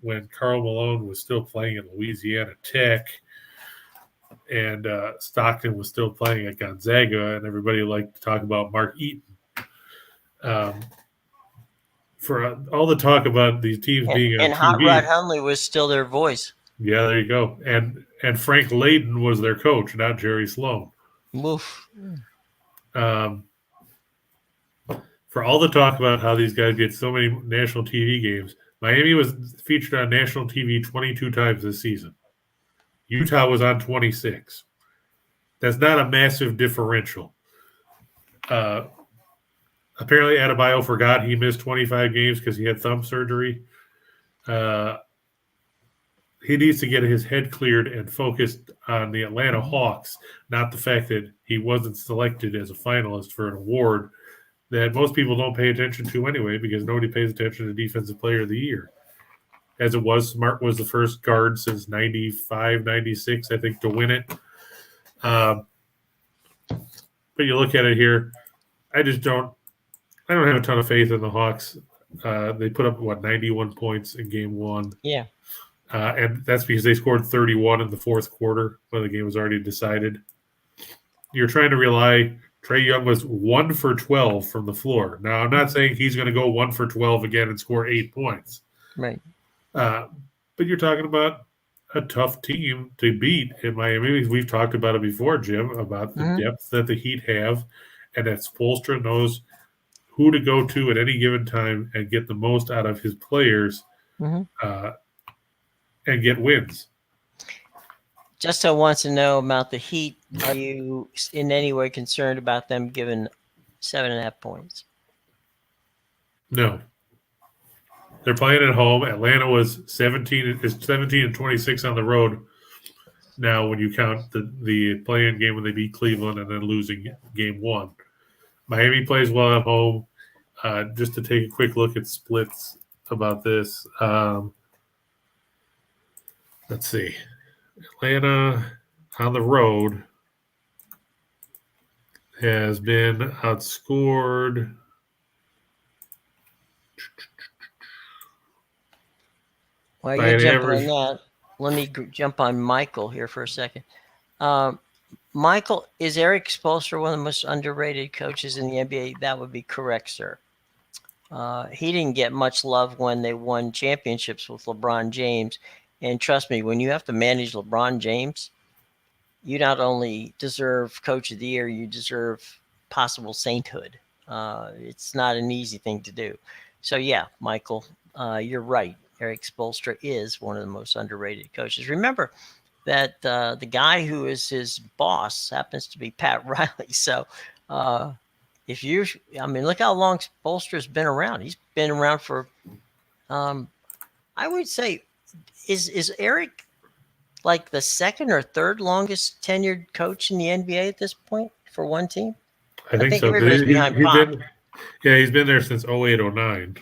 when Karl Malone was still playing at Louisiana Tech, and Stockton was still playing at Gonzaga, and everybody liked to talk about Mark Eaton. For all the talk about these teams being on and TV, Hot Rod Hundley was still their voice. Yeah, there you go. And Frank Layden was their coach, not Jerry Sloan. Oof. For all the talk about how these guys get so many national TV games, Miami was featured on national TV 22 times this season. Utah was on 26. That's not a massive differential. Apparently, Adebayo forgot he missed 25 games because he had thumb surgery. He needs to get his head cleared and focused on the Atlanta Hawks, not the fact that he wasn't selected as a finalist for an award that most people don't pay attention to anyway, because nobody pays attention to Defensive Player of the Year. As it was, Smart was the first guard since 95, 96, I think, to win it. But you look at it here, I don't have a ton of faith in the Hawks. They put up, 91 points in Game 1. Yeah. And that's because they scored 31 in the fourth quarter when the game was already decided. You're trying to rely. Trae Young was 1 for 12 from the floor. Now, I'm not saying he's going to go 1 for 12 again and score 8 points. Right. But you're talking about a tough team to beat in Miami. We've talked about it before, Jim, about the depth that the Heat have, and that Spoelstra knows who to go to at any given time and get the most out of his players. And get wins. Justo wants to know about the Heat. Are you in any way concerned about them giving 7.5 points? No. They're playing at home. Atlanta was 17 and 26 on the road. Now, when you count the play-in game when they beat Cleveland and then losing game one, Miami plays well at home. Just to take a quick look at splits about this. Let's see. Atlanta on the road has been outscored. While you're jumping on that, let me jump on Michael here for a second. Michael, is Eric Spoelstra one of the most underrated coaches in the NBA? That would be correct, sir. He didn't get much love when they won championships with LeBron James. And trust me, when you have to manage LeBron James, you not only deserve Coach of the Year, you deserve possible sainthood. It's not an easy thing to do. So, yeah, Michael, you're right. Eric Spoelstra is one of the most underrated coaches. Remember that the guy who is his boss happens to be Pat Riley. So, look how long Spoelstra's been around. He's been around for, I would say, is Eric like the second or third longest tenured coach in the NBA at this point for one team? I think so. Everybody's behind Pop. He's been there since 08-09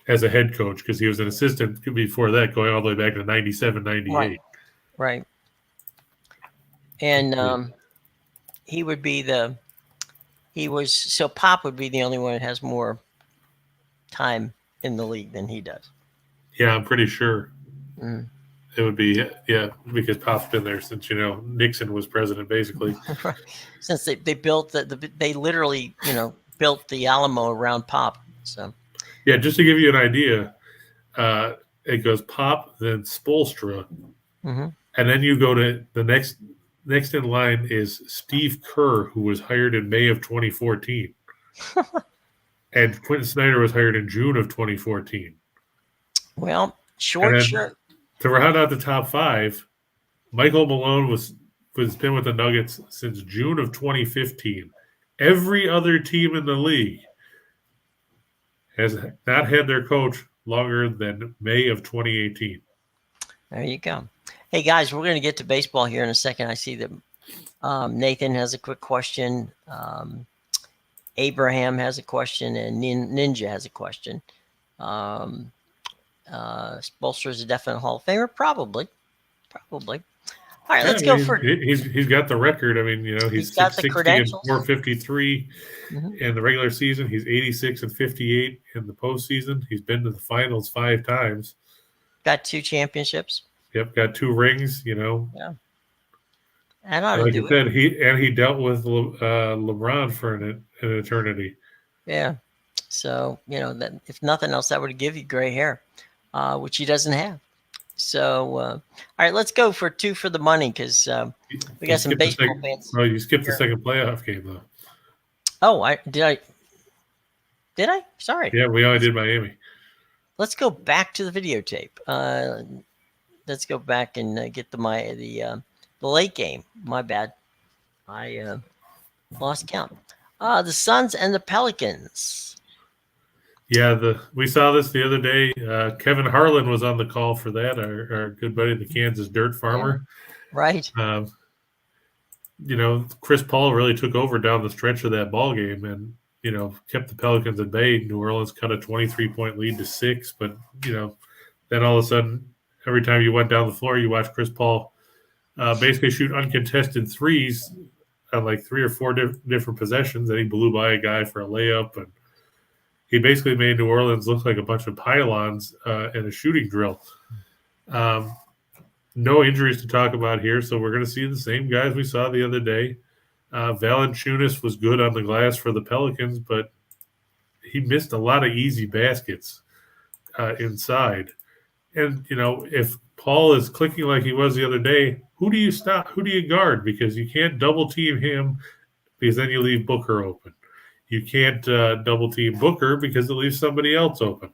as a head coach because he was an assistant before that, going all the way back to 97-98. Right. And Pop would be the only one that has more time in the league than he does. Yeah, I'm pretty sure. It would be, because Pop's been there since, Nixon was president, basically. Since they built they literally, built the Alamo around Pop. So. Yeah, just to give you an idea, it goes Pop, then Spoelstra, and then you go to the next in line is Steve Kerr, who was hired in May of 2014. And Quentin Snyder was hired in June of 2014. Well, to round out the top five, Michael Malone has been with the Nuggets since June of 2015. Every other team in the league has not had their coach longer than May of 2018. There you go. Hey, guys, we're going to get to baseball here in a second. I see that Nathan has a quick question. Abraham has a question, and Ninja has a question. Spoelstra is a definite Hall of Famer? Probably. All right, let's go for. He's got the record. He's got the 660 and 453 in the regular season. He's 86 and 58 in the postseason. He's been to the finals 5 times. Got 2 championships. Yep, got 2 rings. Yeah. And like I said, he dealt with LeBron for an eternity. Yeah. So that if nothing else, that would give you gray hair, which he doesn't have. So, all right, let's go for 2 for the money because we got some baseball fans. Oh, you skipped the second playoff game, though. Oh, did I? Sorry. Yeah, we only did Miami. Let's go back to the videotape. Let's go back and get the late game. My bad. I lost count. The Suns and the Pelicans. Yeah, we saw this the other day. Kevin Harlan was on the call for that, our good buddy, the Kansas dirt farmer. Yeah, right. Chris Paul really took over down the stretch of that ball game and, kept the Pelicans at bay. New Orleans cut a 23-point lead to 6. But, then all of a sudden, every time you went down the floor, you watched Chris Paul basically shoot uncontested threes on like 3 or 4 different possessions. And he blew by a guy for a layup, and he basically made New Orleans look like a bunch of pylons in a shooting drill. No injuries to talk about here, so we're going to see the same guys we saw the other day. Valanciunas was good on the glass for the Pelicans, but he missed a lot of easy baskets inside. And, if Paul is clicking like he was the other day, who do you stop? Who do you guard? Because you can't double team him because then you leave Booker open. You can't double team Booker because it leaves somebody else open.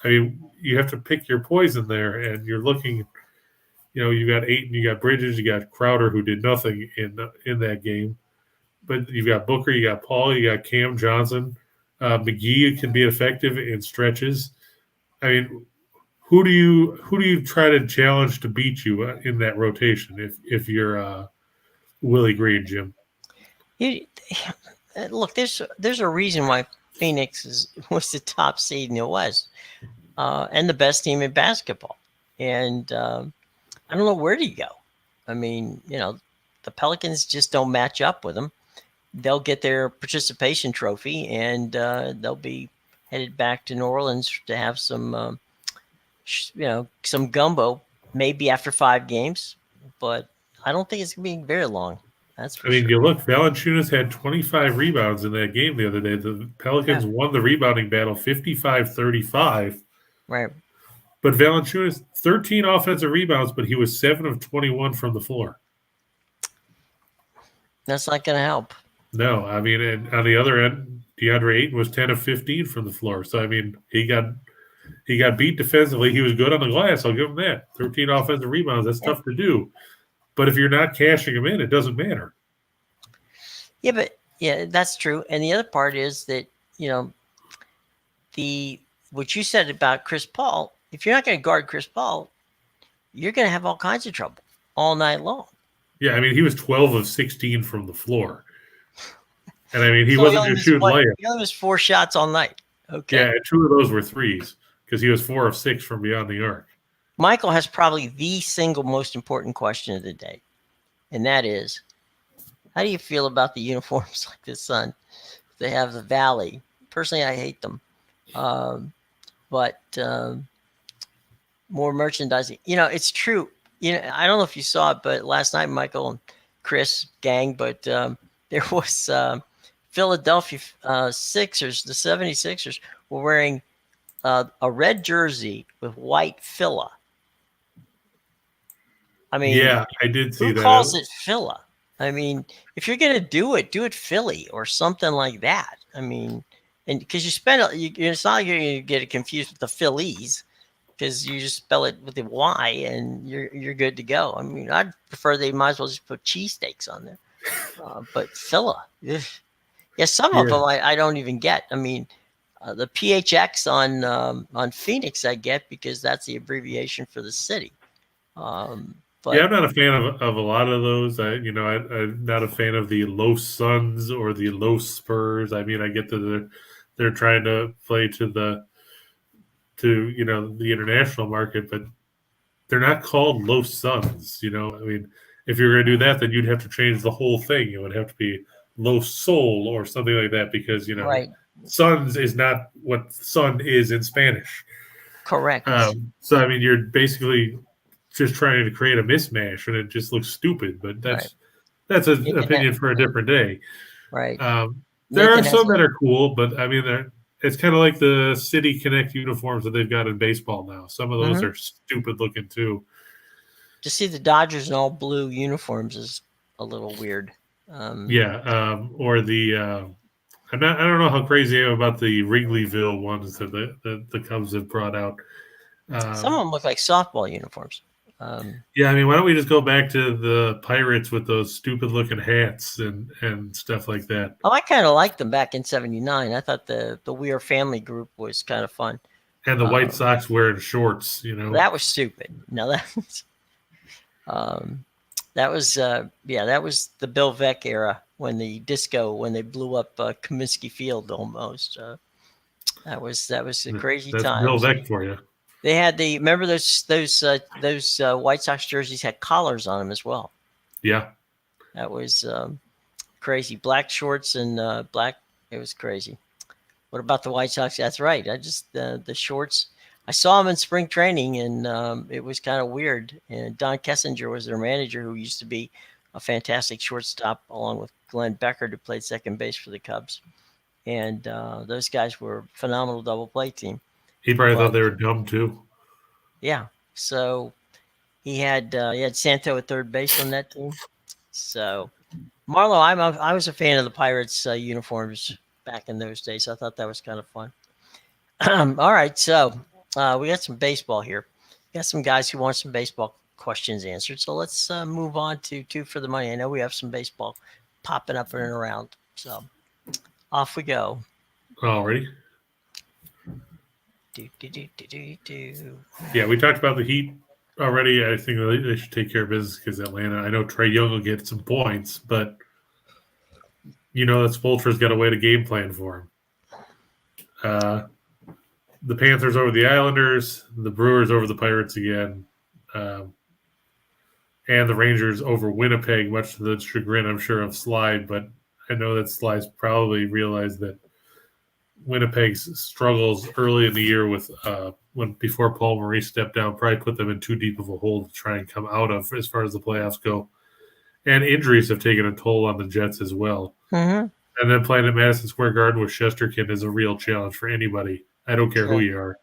You have to pick your poison there, and you're looking. You got Ayton, you got Bridges, you got Crowder, who did nothing in that game, but you've got Booker, you got Paul, you got Cam Johnson, McGee can be effective in stretches. I mean, who do you try to challenge to beat you in that rotation if you're Willie Green, Jim? Look, there's a reason why Phoenix was the top seed in the West and the best team in basketball. And I don't know where to go. I mean, the Pelicans just don't match up with them. They'll get their participation trophy, and they'll be headed back to New Orleans to have some, some gumbo, maybe after 5 games. But I don't think it's going to be very long. That's for sure. You look, Valanciunas had 25 rebounds in that game the other day. The Pelicans won the rebounding battle 55-35. Right. But Valanciunas, 13 offensive rebounds, but he was 7 of 21 from the floor. That's not going to help. No, I mean, and on the other end, DeAndre Ayton was 10 of 15 from the floor. So, I mean, he got beat defensively. He was good on the glass. I'll give him that. 13 offensive rebounds. That's tough to do. But if you're not cashing him in, it doesn't matter. Yeah, that's true. And the other part is that, what you said about Chris Paul, if you're not going to guard Chris Paul, you're going to have all kinds of trouble all night long. Yeah, I mean, he was 12 of 16 from the floor. And, I mean, he wasn't just shooting layups. He only was 4 shots all night. Okay. Yeah, 2 of those were threes because he was 4 of 6 from beyond the arc. Michael has probably the single most important question of the day, and that is, how do you feel about the uniforms like the Sun? They have the Valley. Personally, I hate them. But more merchandising. It's true. I don't know if you saw it, but last night, Michael and Chris, gang, but there was Philadelphia Sixers, the 76ers, were wearing a red jersey with white Phila. I mean, yeah, I did see that. Who calls it Phila? I mean, if you're going to do it Philly or something like that. I mean, and because it's not like you're going to get it confused with the Phillies, because you just spell it with the Y and you're good to go. I mean, I'd prefer they might as well just put cheesesteaks on there. But Phila, yeah, some of them I don't even get. I mean, the PHX on Phoenix I get because that's the abbreviation for the city. But, I'm not a fan of a lot of those. I'm not a fan of the Los Suns or the Los Spurs. I mean, I get that they're trying to play to the international market, but they're not called Los Suns. I mean, if you're going to do that, then you'd have to change the whole thing. It would have to be Los Sol or something like that because right. Suns is not what sun is in Spanish. Correct. So I mean, you're basically just trying to create a mismatch, and it just looks stupid. But that's an opinion for a different day. Right. There are some that are cool, but I mean, it's kind of like the City Connect uniforms that they've got in baseball now. Some of those are stupid looking too. To see the Dodgers in all blue uniforms is a little weird. Or the I don't know how crazy I am about the Wrigleyville ones that the Cubs have brought out. Some of them look like softball uniforms. I mean, why don't we just go back to the Pirates with those stupid-looking hats and stuff like that? Oh, I kind of liked them back in '79. I thought the We Are Family group was kind of fun. And the White Sox wearing shorts, That was stupid. No, that was the Bill Veeck era when they blew up Comiskey Field almost. That was a crazy time. That's Bill Veeck for you. They had remember those White Sox jerseys had collars on them as well. Yeah, that was crazy. Black shorts and black. It was crazy. What about the White Sox? That's right. I just the shorts. I saw them in spring training, and it was kind of weird. And Don Kessinger was their manager, who used to be a fantastic shortstop, along with Glenn Becker, who played second base for the Cubs. And those guys were a phenomenal double play team. He probably thought they were dumb too. Yeah. So he had Santo at third base on that team. So Marlo, I was a fan of the Pirates uniforms back in those days. I thought that was kind of fun. All right, so we got some baseball here. We got some guys who want some baseball questions answered. So let's move on to Two for the Money. I know we have some baseball popping up and around. So off we go. Already. Do, do, do, do, do, do. Yeah, we talked about the Heat already. I think they should take care of business because Atlanta. I know Trae Young will get some points, but that Spoelstra's got a way to game plan for him. The Panthers over the Islanders, the Brewers over the Pirates again, and the Rangers over Winnipeg, much to the chagrin, I'm sure, of Slide. But I know that Slide's probably realized that Winnipeg's struggles early in the year with before Paul Maurice stepped down probably put them in too deep of a hole to try and come out of as far as the playoffs go. And injuries have taken a toll on the Jets as well. Mm-hmm. And then playing at Madison Square Garden with Shesterkin is a real challenge for anybody. I don't care who you are.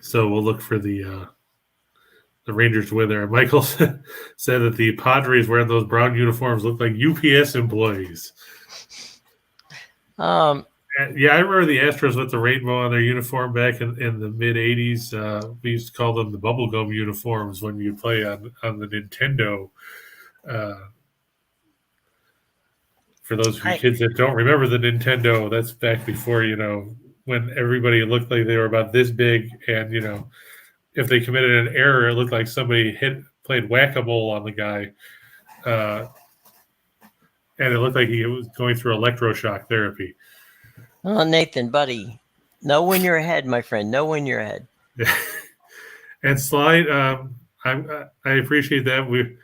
So we'll look for the Rangers to win there. Michael said that the Padres wearing those brown uniforms look like UPS employees. Yeah, I remember the Astros with the rainbow on their uniform back in the mid '80s. We used to call them the bubblegum uniforms when you play on the Nintendo. For those of you kids that don't remember the Nintendo, that's back before when everybody looked like they were about this big, and if they committed an error, it looked like somebody played whack-a-mole on the guy, and it looked like he was going through electroshock therapy. Oh, Nathan, buddy, know when you're ahead, my friend. Know when you're ahead. And Slide, I appreciate that. We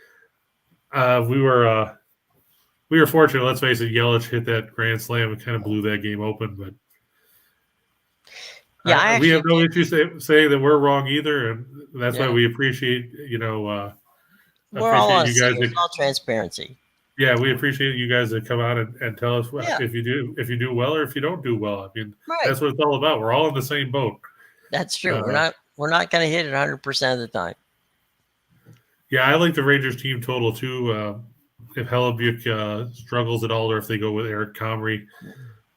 were fortunate. Let's face it, Yelich hit that grand slam and kind of blew that game open. But yeah, we have no issue saying that we're wrong either, and that's why we appreciate we're all on it's all transparency. Yeah, we appreciate you guys that come out and tell us if you do well or if you don't do well. I mean, that's what it's all about. We're all in the same boat. That's true. We're not going to hit it 100% of the time. Yeah, I like the Rangers team total too. If Hellebuyck struggles at all, or if they go with Eric Comrie,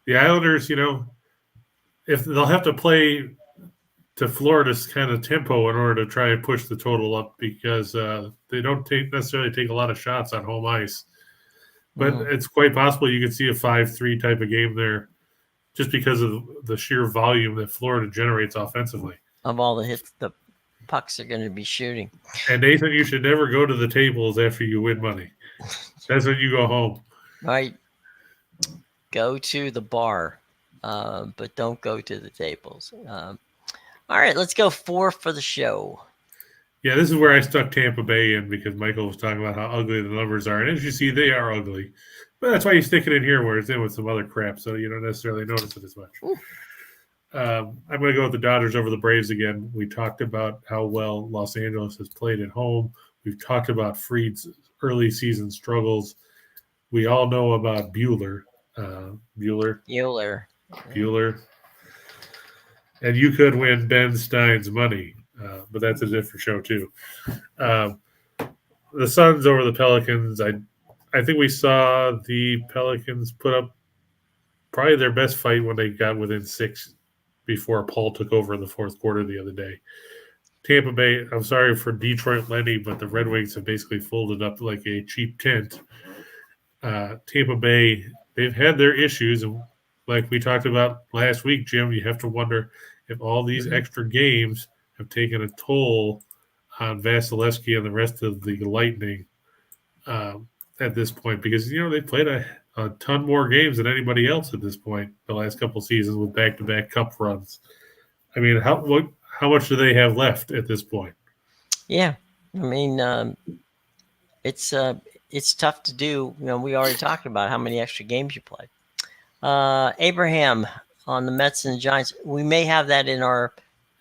the Islanders, if they'll have to play to Florida's kind of tempo in order to try and push the total up because they don't necessarily take a lot of shots on home ice. But it's quite possible you could see a 5-3 type of game there just because of the sheer volume that Florida generates offensively. Of all the hits the pucks are going to be shooting. And Nathan, you should never go to the tables after you win money. That's when you go home. Right. Go to the bar, but don't go to the tables. All right, let's go 4 for the show. Yeah, this is where I stuck Tampa Bay in because Michael was talking about how ugly the numbers are. And as you see, they are ugly. But that's why you stick it in here where it's in with some other crap, so you don't necessarily notice it as much. I'm going to go with the Dodgers over the Braves again. We talked about how well Los Angeles has played at home. We've talked about Fried's early season struggles. We all know about Bueller. And you could win Ben Stein's money. But that's a different show too. The Suns over the Pelicans. I think we saw the Pelicans put up probably their best fight when they got within 6 before Paul took over in the fourth quarter the other day. Tampa Bay, I'm sorry for Detroit Lenny, but the Red Wings have basically folded up like a cheap tent. Tampa Bay, they've had their issues. And like we talked about last week, Jim, you have to wonder if all these extra games have taken a toll on Vasilevsky and the rest of the Lightning at this point because, they played a ton more games than anybody else at this point the last couple seasons with back-to-back cup runs. I mean, how much do they have left at this point? Yeah. I mean, it's tough to do. We already talked about how many extra games you play. Abraham on the Mets and the Giants. We may have that in our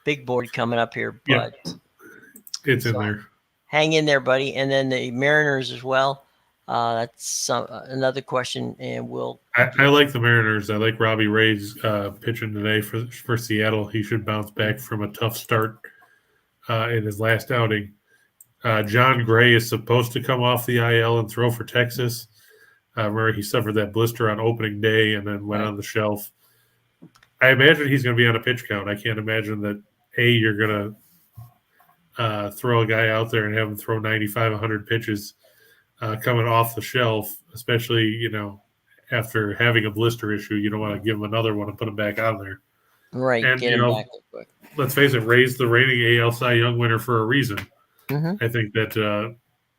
big board coming up here, but it's in there. Hang in there, buddy. And then the Mariners as well. That's another question, and I like the Mariners. I like Robbie Ray's pitching today for Seattle. He should bounce back from a tough start in his last outing. John Gray is supposed to come off the IL and throw for Texas. Remember, he suffered that blister on opening day and then went on the shelf. I imagine he's going to be on a pitch count. I can't imagine that, you're going to throw a guy out there and have him throw 95, 100 pitches coming off the shelf, especially, after having a blister issue. You don't want to give him another one and put him back on there. Right. And, Get him back real quick. Let's face it, Ray's the reigning AL Cy Young winner for a reason. Mm-hmm. I think that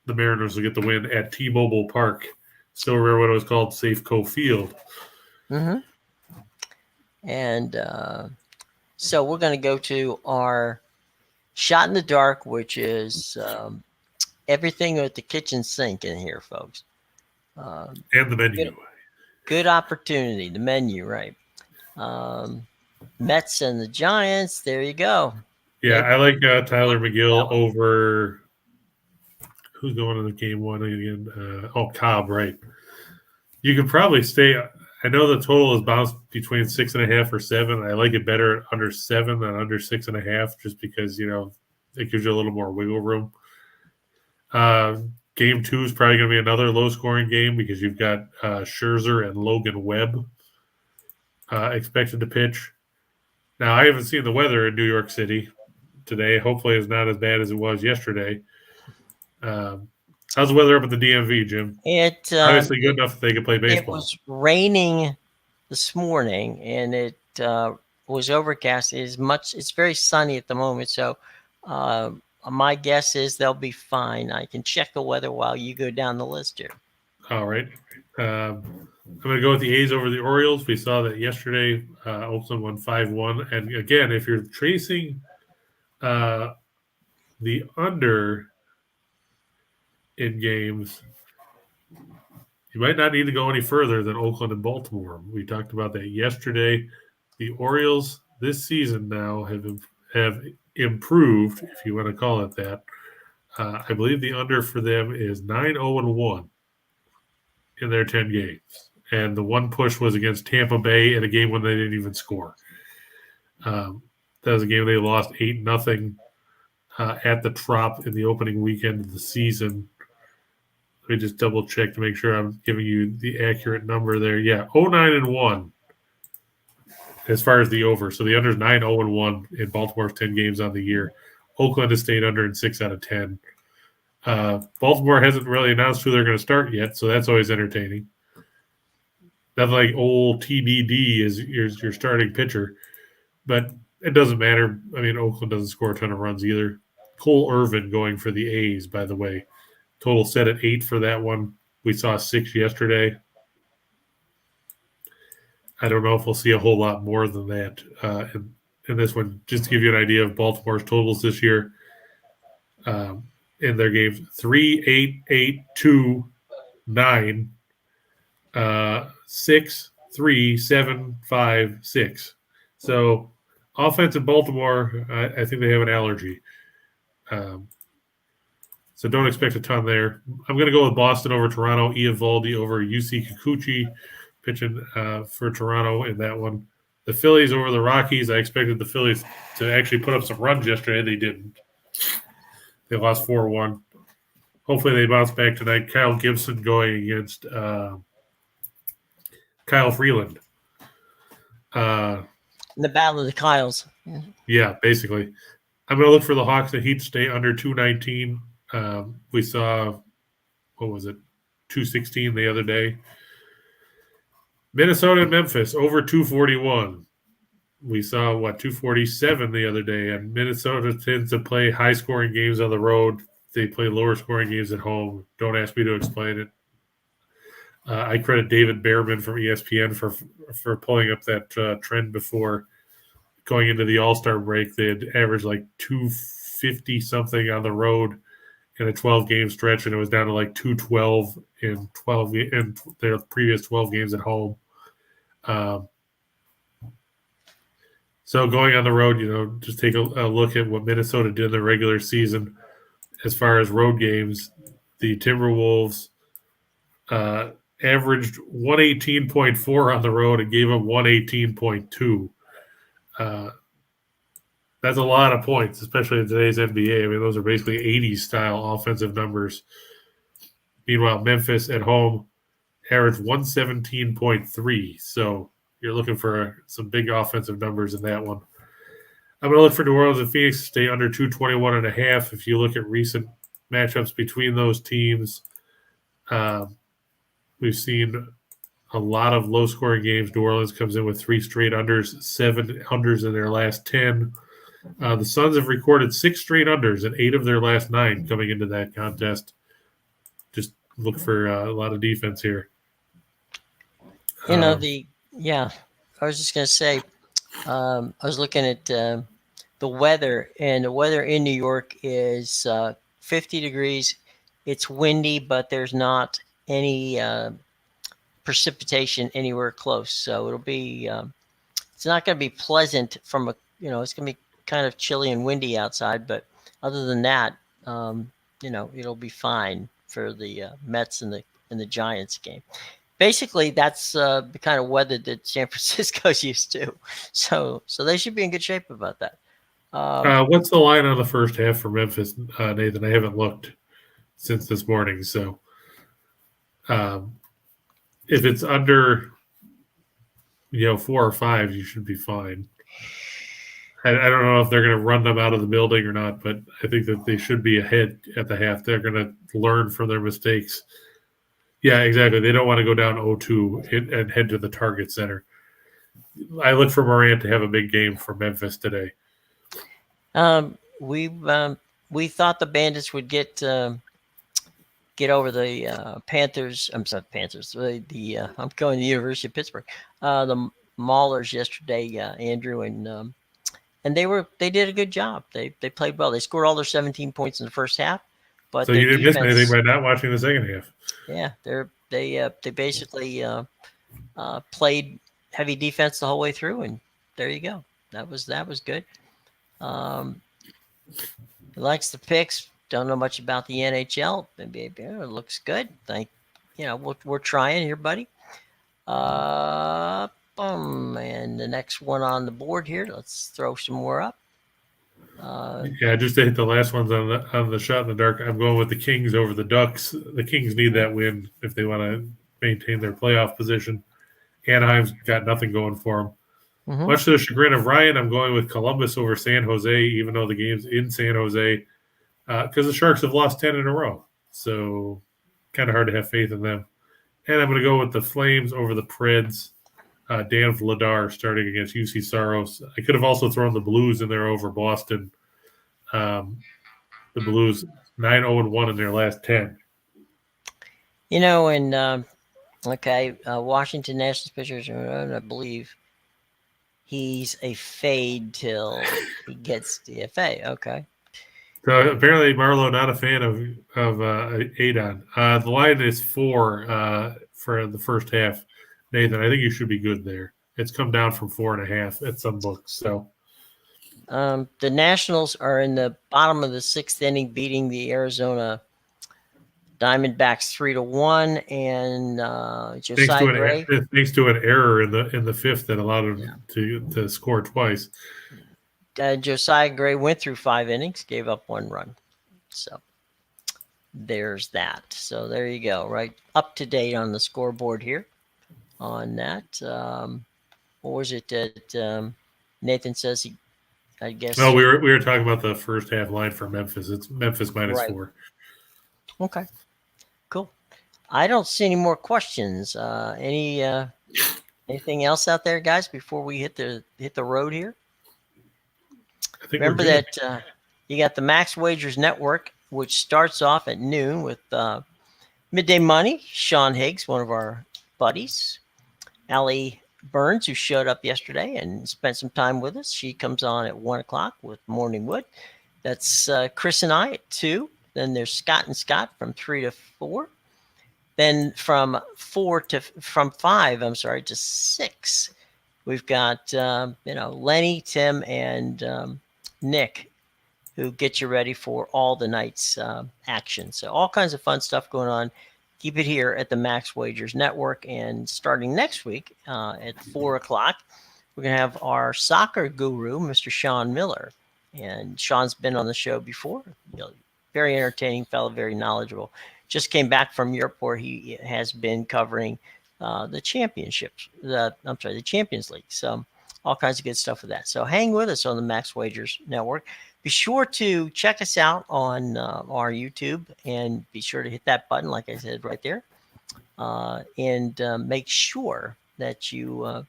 the Mariners will get the win at T-Mobile Park. Still remember what it was called, Safeco Field. Mm-hmm. And so we're going to go to our shot in the dark, which is everything with the kitchen sink in here, folks. And the menu. Good opportunity. The menu, right. Mets and the Giants. There you go. Yeah, I like Tyler McGill over who's going to the game one again? Cobb, right. You could probably stay. I know the total is bounced between 6.5 or 7. I like it better under 7 than under 6.5, just because it gives you a little more wiggle room. Game 2 is probably going to be another low-scoring game because you've got Scherzer and Logan Webb expected to pitch. Now, I haven't seen the weather in New York City today. Hopefully, it's not as bad as it was yesterday. How's the weather up at the DMV, Jim? Obviously good enough that they could play baseball. It was raining this morning, and it was overcast. It's very sunny at the moment, so my guess is they'll be fine. I can check the weather while you go down the list here. All right. I'm going to go with the A's over the Orioles. We saw that yesterday. Oakland won 5-1. And again, if you're tracing the under in games, you might not need to go any further than Oakland and Baltimore. We talked about that yesterday. The Orioles this season now have improved, if you want to call it that. I believe the under for them is 9-0-1 in their 10 games. And the one push was against Tampa Bay in a game when they didn't even score. That was a game they lost 8-0 at the Trop in the opening weekend of the season. Let me just double check to make sure I'm giving you the accurate number there. Yeah, 0-9-1 as far as the over. So the under is 9-0-1 in Baltimore's 10 games on the year. Oakland has stayed under in 6 out of 10. Baltimore hasn't really announced who they're going to start yet, so that's always entertaining. Nothing like old TBD is your starting pitcher, but it doesn't matter. I mean, Oakland doesn't score a ton of runs either. Cole Irvin going for the A's, by the way. Total set at 8 for that one. We saw 6 yesterday. I don't know if we'll see a whole lot more than that in this one. Just to give you an idea of Baltimore's totals this year in their games: 3, 8, 8, 2, 9, 6, 3, 7, 5, 6. So offense in Baltimore, I think they have an allergy. So don't expect a ton there. I'm going to go with Boston over Toronto. Eovaldi over UC Kikuchi pitching for Toronto in that one. The Phillies over the Rockies. I expected the Phillies to actually put up some runs yesterday. They didn't. They lost 4-1. Hopefully they bounce back tonight. Kyle Gibson going against Kyle Freeland. The battle of the Kyles. Yeah, basically. I'm going to look for the Hawks and Heat to stay under 219. We saw, 216 the other day. Minnesota and Memphis over 241. We saw, 247 the other day. And Minnesota tends to play high-scoring games on the road. They play lower-scoring games at home. Don't ask me to explain it. I credit David Behrman from ESPN for pulling up that trend before going into the All-Star break. They had averaged 250-something on the road in a 12-game stretch, and it was down to 212 in their previous 12 games at home. So going on the road, just take a look at what Minnesota did in the regular season. As far as road games, the Timberwolves averaged 118.4 on the road and gave them 118.2. That's a lot of points, especially in today's NBA. I mean, those are basically 80s-style offensive numbers. Meanwhile, Memphis at home averaged 117.3. So you're looking for some big offensive numbers in that one. I'm going to look for New Orleans and Phoenix to stay under 221.5. If you look at recent matchups between those teams, we've seen a lot of low-scoring games. New Orleans comes in with 3 straight unders, 7 unders in their last 10. The Suns have recorded 6 straight unders and 8 of their last 9 coming into that contest. Just look for a lot of defense here. I was just going to say, I was looking at the weather, and the weather in New York is 50 degrees. It's windy, but there's not any precipitation anywhere close. So it'll be, it's not going to be pleasant from it's going to be kind of chilly and windy outside. But other than that, it'll be fine for the Mets and the Giants game. Basically, that's the kind of weather that San Francisco's used to. So they should be in good shape about that. What's the line on the first half for Memphis, Nathan? I haven't looked since this morning. So if it's under, 4 or 5, you should be fine. I don't know if they're going to run them out of the building or not, but I think that they should be ahead at the half. They're going to learn from their mistakes. Yeah, exactly. They don't want to go down 0-2 and head to the Target Center. I look for Morant to have a big game for Memphis today. We thought the Bandits would get over the Panthers. I'm sorry, Panthers. I'm going to the University of Pittsburgh. The Maulers yesterday, Andrew, and they did a good job. They played well. They scored all their 17 points in the first half. But so you didn't miss anything by not watching the second half. Yeah, they basically played heavy defense the whole way through, and there you go. That was good. Likes the picks. Don't know much about the NHL. Maybe it looks good. We're trying here, buddy. And the next one on the board here. Let's throw some more up. Just to hit the last ones on the shot in the dark. I'm going with the Kings over the Ducks. The Kings need that win if they want to maintain their playoff position. Anaheim's got nothing going for them. Mm-hmm. Much to the chagrin of Ryan, I'm going with Columbus over San Jose, even though the game's in San Jose, because the Sharks have lost 10 in a row. So kind of hard to have faith in them. And I'm going to go with the Flames over the Preds. Dan Vladar starting against UC Saros. I could have also thrown the Blues in there over Boston. The Blues 9-0-1 in their last 10. Washington Nationals pitchers, I believe he's a fade till he gets DFA. Okay. So apparently Marlo not a fan of Adon. The line is 4 for the first half. Nathan, I think you should be good there. It's come down from 4.5 at some books. So, the Nationals are in the bottom of the 6th inning, beating the Arizona Diamondbacks 3-1, and Josiah Gray. Thanks to an error in the 5th that allowed him to score twice. Josiah Gray went through 5 innings, gave up 1 run. So there's that. So there you go. Right up to date on the scoreboard here. On that, what was it that Nathan says I guess. No, we were talking about the first half line for Memphis. It's Memphis -4. Okay, cool. I don't see any more questions. Anything else out there, guys? Before we hit the road here. I think remember that you got the Max Wagers Network, which starts off at noon with Midday Money. Sean Higgs, one of our buddies. Allie Burns, who showed up yesterday and spent some time with us. She comes on at 1 o'clock with Morning Wood. That's Chris and I at 2. Then there's Scott and Scott from 3 to 4. Then from 5 to 6, we've got Lenny, Tim, and Nick, who get you ready for all the night's action. So all kinds of fun stuff going on. Keep it here at the Max Wagers Network. And starting next week at 4 o'clock, we're going to have our soccer guru, Mr. Sean Miller. And Sean's been on the show before. Very entertaining fellow, very knowledgeable. Just came back from Europe where he has been covering the championships, the Champions League. So all kinds of good stuff with that. So hang with us on the Max Wagers Network. Be sure to check us out on our YouTube and be sure to hit that button, like I said, right there. and make sure that you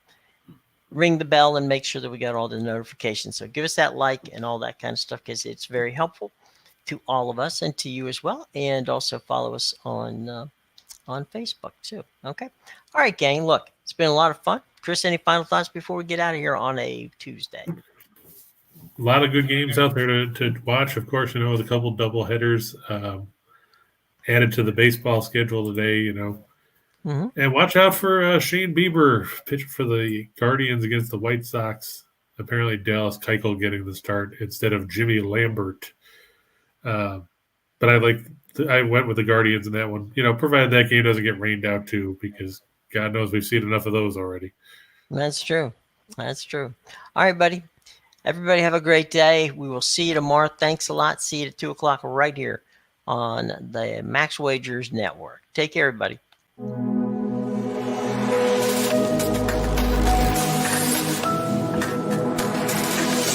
ring the bell and make sure that we got all the notifications. So give us that like and all that kind of stuff, because it's very helpful to all of us and to you as well. And also follow us on Facebook too. Okay. All right, gang. Look, it's been a lot of fun. Chris, any final thoughts before we get out of here on a Tuesday? A lot of good games out there to watch. Of course, with a couple double headers added to the baseball schedule today, Mm-hmm. And watch out for Shane Bieber pitching for the Guardians against the White Sox. Apparently, Dallas Keuchel getting the start instead of Jimmy Lambert. But I went with the Guardians in that one. Provided that game doesn't get rained out too, because God knows we've seen enough of those already. That's true. That's true. All right, buddy. Everybody have a great day. We will see you tomorrow. Thanks a lot. See you at 2 o'clock right here on the Max Wagers Network. Take care, everybody.